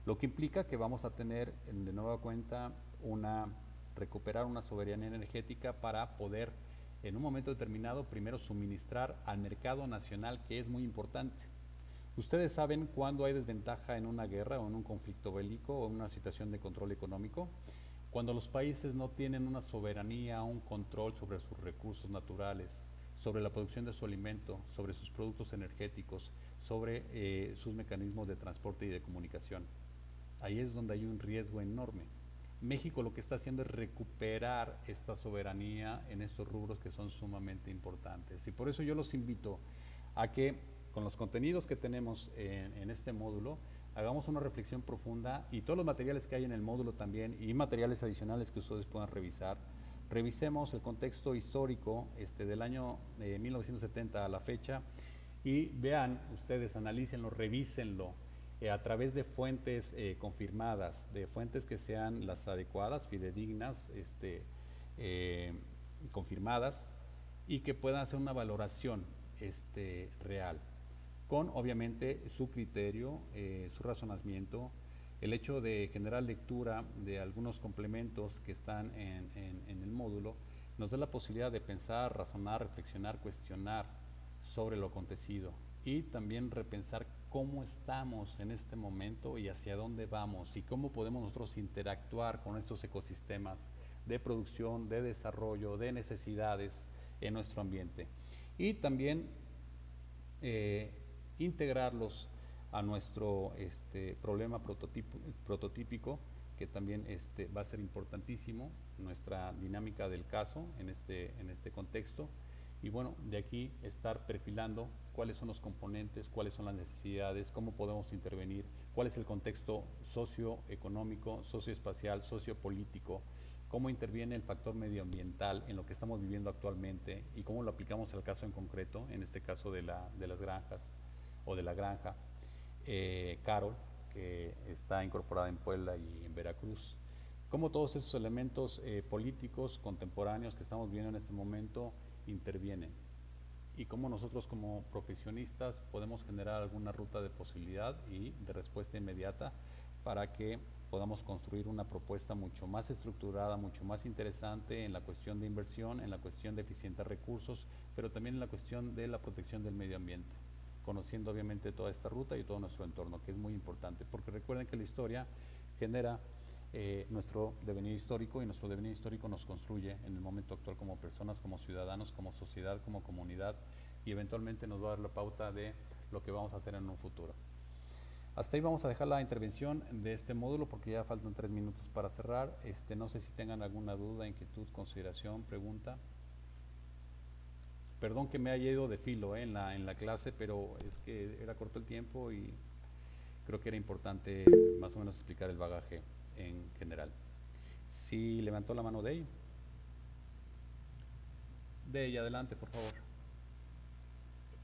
Lo que implica que vamos a tener de nueva cuenta recuperar una soberanía energética para poder en un momento determinado primero suministrar al mercado nacional, que es muy importante. ¿Ustedes saben cuándo hay desventaja en una guerra o en un conflicto bélico o en una situación de control económico? Cuando los países no tienen una soberanía, un control sobre sus recursos naturales, sobre la producción de su alimento, sobre sus productos energéticos, sobre sus mecanismos de transporte y de comunicación. Ahí es donde hay un riesgo enorme. México lo que está haciendo es recuperar esta soberanía en estos rubros que son sumamente importantes. Y por eso yo los invito a que con los contenidos que tenemos en este módulo hagamos una reflexión profunda, y todos los materiales que hay en el módulo también y materiales adicionales que ustedes puedan revisar. Revisemos el contexto histórico del año 1970 a la fecha, y vean ustedes, analícenlo, revísenlo a través de fuentes confirmadas, de fuentes que sean las adecuadas, fidedignas, confirmadas, y que puedan hacer una valoración real, con obviamente su criterio, su razonamiento, el hecho de generar lectura de algunos complementos que están en el módulo, nos da la posibilidad de pensar, razonar, reflexionar, cuestionar sobre lo acontecido, y también repensar cómo estamos en este momento y hacia dónde vamos, y cómo podemos nosotros interactuar con estos ecosistemas de producción, de desarrollo, de necesidades en nuestro ambiente, y también integrarlos a nuestro problema prototípico, que también va a ser importantísimo, nuestra dinámica del caso en este contexto. Y bueno, de aquí estar perfilando cuáles son los componentes, cuáles son las necesidades, cómo podemos intervenir, cuál es el contexto socioeconómico, socioespacial, sociopolítico, cómo interviene el factor medioambiental en lo que estamos viviendo actualmente y cómo lo aplicamos al caso en concreto, en este caso de las granjas o de la granja Carol, que está incorporada en Puebla y en Veracruz, cómo todos esos elementos políticos contemporáneos que estamos viendo en este momento intervienen y cómo nosotros como profesionistas podemos generar alguna ruta de posibilidad y de respuesta inmediata para que podamos construir una propuesta mucho más estructurada, mucho más interesante en la cuestión de inversión, en la cuestión de eficientes recursos, pero también en la cuestión de la protección del medio ambiente, conociendo obviamente toda esta ruta y todo nuestro entorno, que es muy importante, porque recuerden que la historia genera nuestro devenir histórico y nuestro devenir histórico nos construye en el momento actual como personas, como ciudadanos, como sociedad, como comunidad y eventualmente nos va a dar la pauta de lo que vamos a hacer en un futuro. Hasta ahí vamos a dejar la intervención de este módulo porque ya faltan 3 minutos para cerrar. No sé si tengan alguna duda, inquietud, consideración, pregunta. Perdón que me haya ido de filo en la clase, pero es que era corto el tiempo y creo que era importante más o menos explicar el bagaje en general. Si levantó la mano Dey. Dey, adelante, por favor.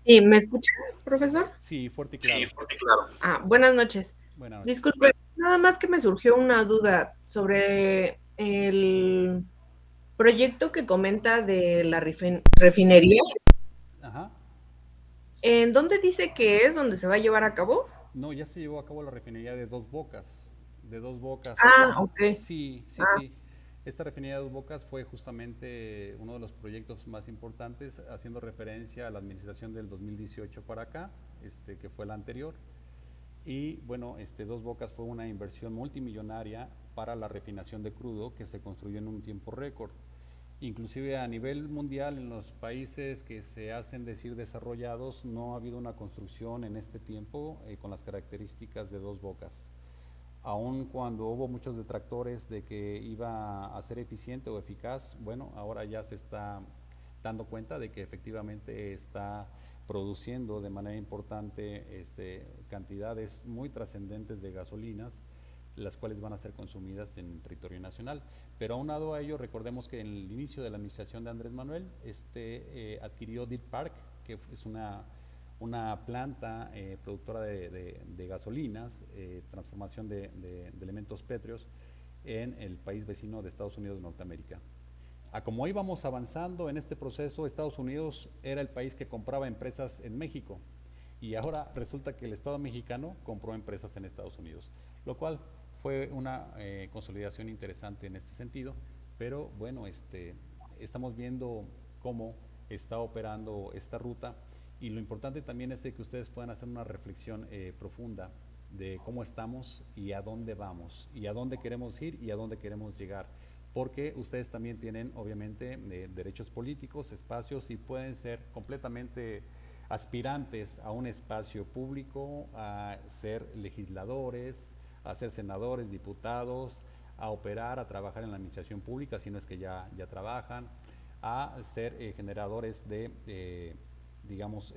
Sí, ¿me escucha, profesor? Sí, fuerte y claro. Buenas noches. Buenas noches. Disculpe, nada más que me surgió una duda sobre el proyecto que comenta de la refinería. Ajá. ¿En dónde dice que es donde se va a llevar a cabo? No, ya se llevó a cabo la refinería de Dos Bocas. De Dos Bocas. Ok. Sí, sí, sí. Esta refinería de Dos Bocas fue justamente uno de los proyectos más importantes, haciendo referencia a la administración del 2018 para acá, que fue la anterior. Y bueno, Dos Bocas fue una inversión multimillonaria para la refinación de crudo que se construyó en un tiempo récord. Inclusive a nivel mundial, en los países que se hacen decir desarrollados, no ha habido una construcción en este tiempo con las características de Dos Bocas. Aun cuando hubo muchos detractores de que iba a ser eficiente o eficaz, bueno, ahora ya se está dando cuenta de que efectivamente está produciendo de manera importante cantidades muy trascendentes de gasolinas, las cuales van a ser consumidas en territorio nacional. Pero aunado a ello, recordemos que en el inicio de la administración de Andrés Manuel, adquirió Deer Park, que es una planta productora de gasolinas, transformación de elementos pétreos en el país vecino de Estados Unidos de Norteamérica. Como íbamos avanzando en este proceso, Estados Unidos era el país que compraba empresas en México y ahora resulta que el Estado mexicano compró empresas en Estados Unidos, lo cual fue una consolidación interesante en este sentido, pero bueno, estamos viendo cómo está operando esta ruta y lo importante también es de que ustedes puedan hacer una reflexión profunda de cómo estamos y a dónde vamos y a dónde queremos ir y a dónde queremos llegar, porque ustedes también tienen obviamente derechos políticos, espacios y pueden ser completamente aspirantes a un espacio público, a ser legisladores, a ser senadores, diputados, a operar, a trabajar en la administración pública, si no es que ya trabajan, a ser generadores de digamos,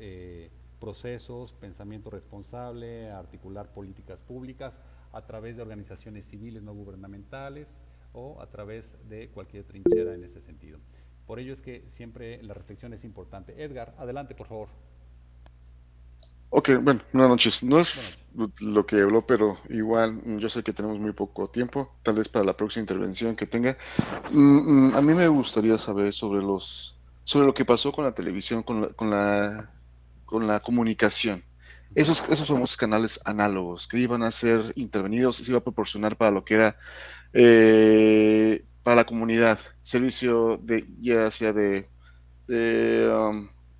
procesos, pensamiento responsable, a articular políticas públicas a través de organizaciones civiles no gubernamentales o a través de cualquier trinchera en ese sentido. Por ello es que siempre la reflexión es importante. Edgar, adelante, por favor. Ok, bueno, buenas noches. No es lo que habló, pero igual yo sé que tenemos muy poco tiempo, tal vez para la próxima intervención que tenga. A mí me gustaría saber sobre lo que pasó con la televisión, con la comunicación. Esos famosos canales análogos que iban a ser intervenidos, se iba a proporcionar para lo que era para la comunidad, servicio ya sea de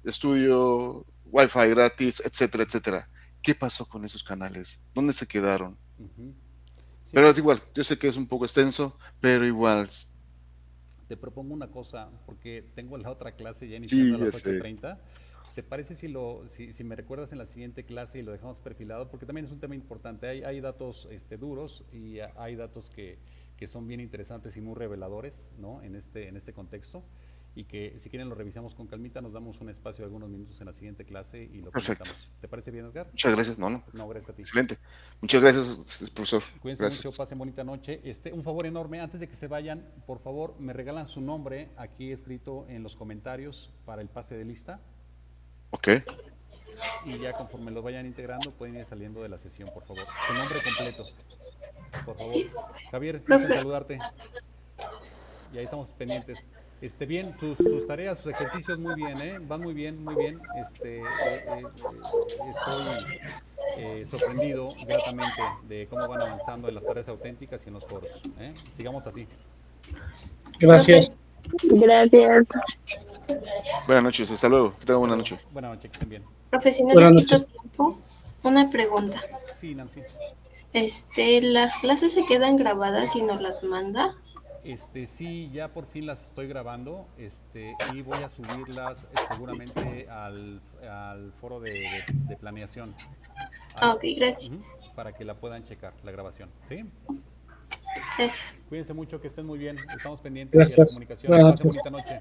estudio, wifi gratis, etcétera, etcétera. ¿Qué pasó con esos canales? ¿Dónde se quedaron? Sí, Pero es igual, yo sé que es un poco extenso, pero igual. te propongo una cosa, porque tengo la otra clase ya iniciando a Sí, ya las sé. 8:30. ¿Te parece si me recuerdas en la siguiente clase y lo dejamos perfilado? Porque también es un tema importante. Hay datos duros y hay datos que son bien interesantes y muy reveladores, ¿no? En este contexto. Y que si quieren lo revisamos con calmita, nos damos un espacio de algunos minutos en la siguiente clase y lo Perfecto. comentamos. ¿Te parece bien, Edgar? Muchas gracias. No. No, gracias a ti. Excelente. Muchas gracias, profesor. Cuídense Gracias. mucho, pasen bonita noche. Un favor enorme, antes de que se vayan, por favor, me regalan su nombre aquí escrito en los comentarios para el pase de lista. Ok. Y ya conforme lo vayan integrando, pueden ir saliendo de la sesión, por favor. Su nombre completo. por favor. Javier, gusto en Profe. saludarte. Y ahí estamos pendientes. Bien, sus tareas, sus ejercicios muy bien, ¿eh? Van muy bien, muy bien. Estoy sorprendido gratamente de cómo van avanzando en las tareas auténticas y en los foros, ¿eh? Sigamos así. Profe, Gracias. Gracias. Buenas noches, hasta luego. Que tengan Hasta buena luego. noche. Buenas noches, que estén bien. profe, si no le Buenas quito noches. tiempo, una pregunta. Sí, Nancy. ¿Las clases se quedan grabadas y nos las manda? Sí, ya por fin las estoy grabando, y voy a subirlas seguramente al foro de planeación, Ah, al- ok, gracias. ujú, para que la puedan checar, la grabación, ¿sí? Gracias. Cuídense mucho, que estén muy bien, estamos pendientes y a la Gracias. comunicación. Buenas Pasen noches. bonita noche.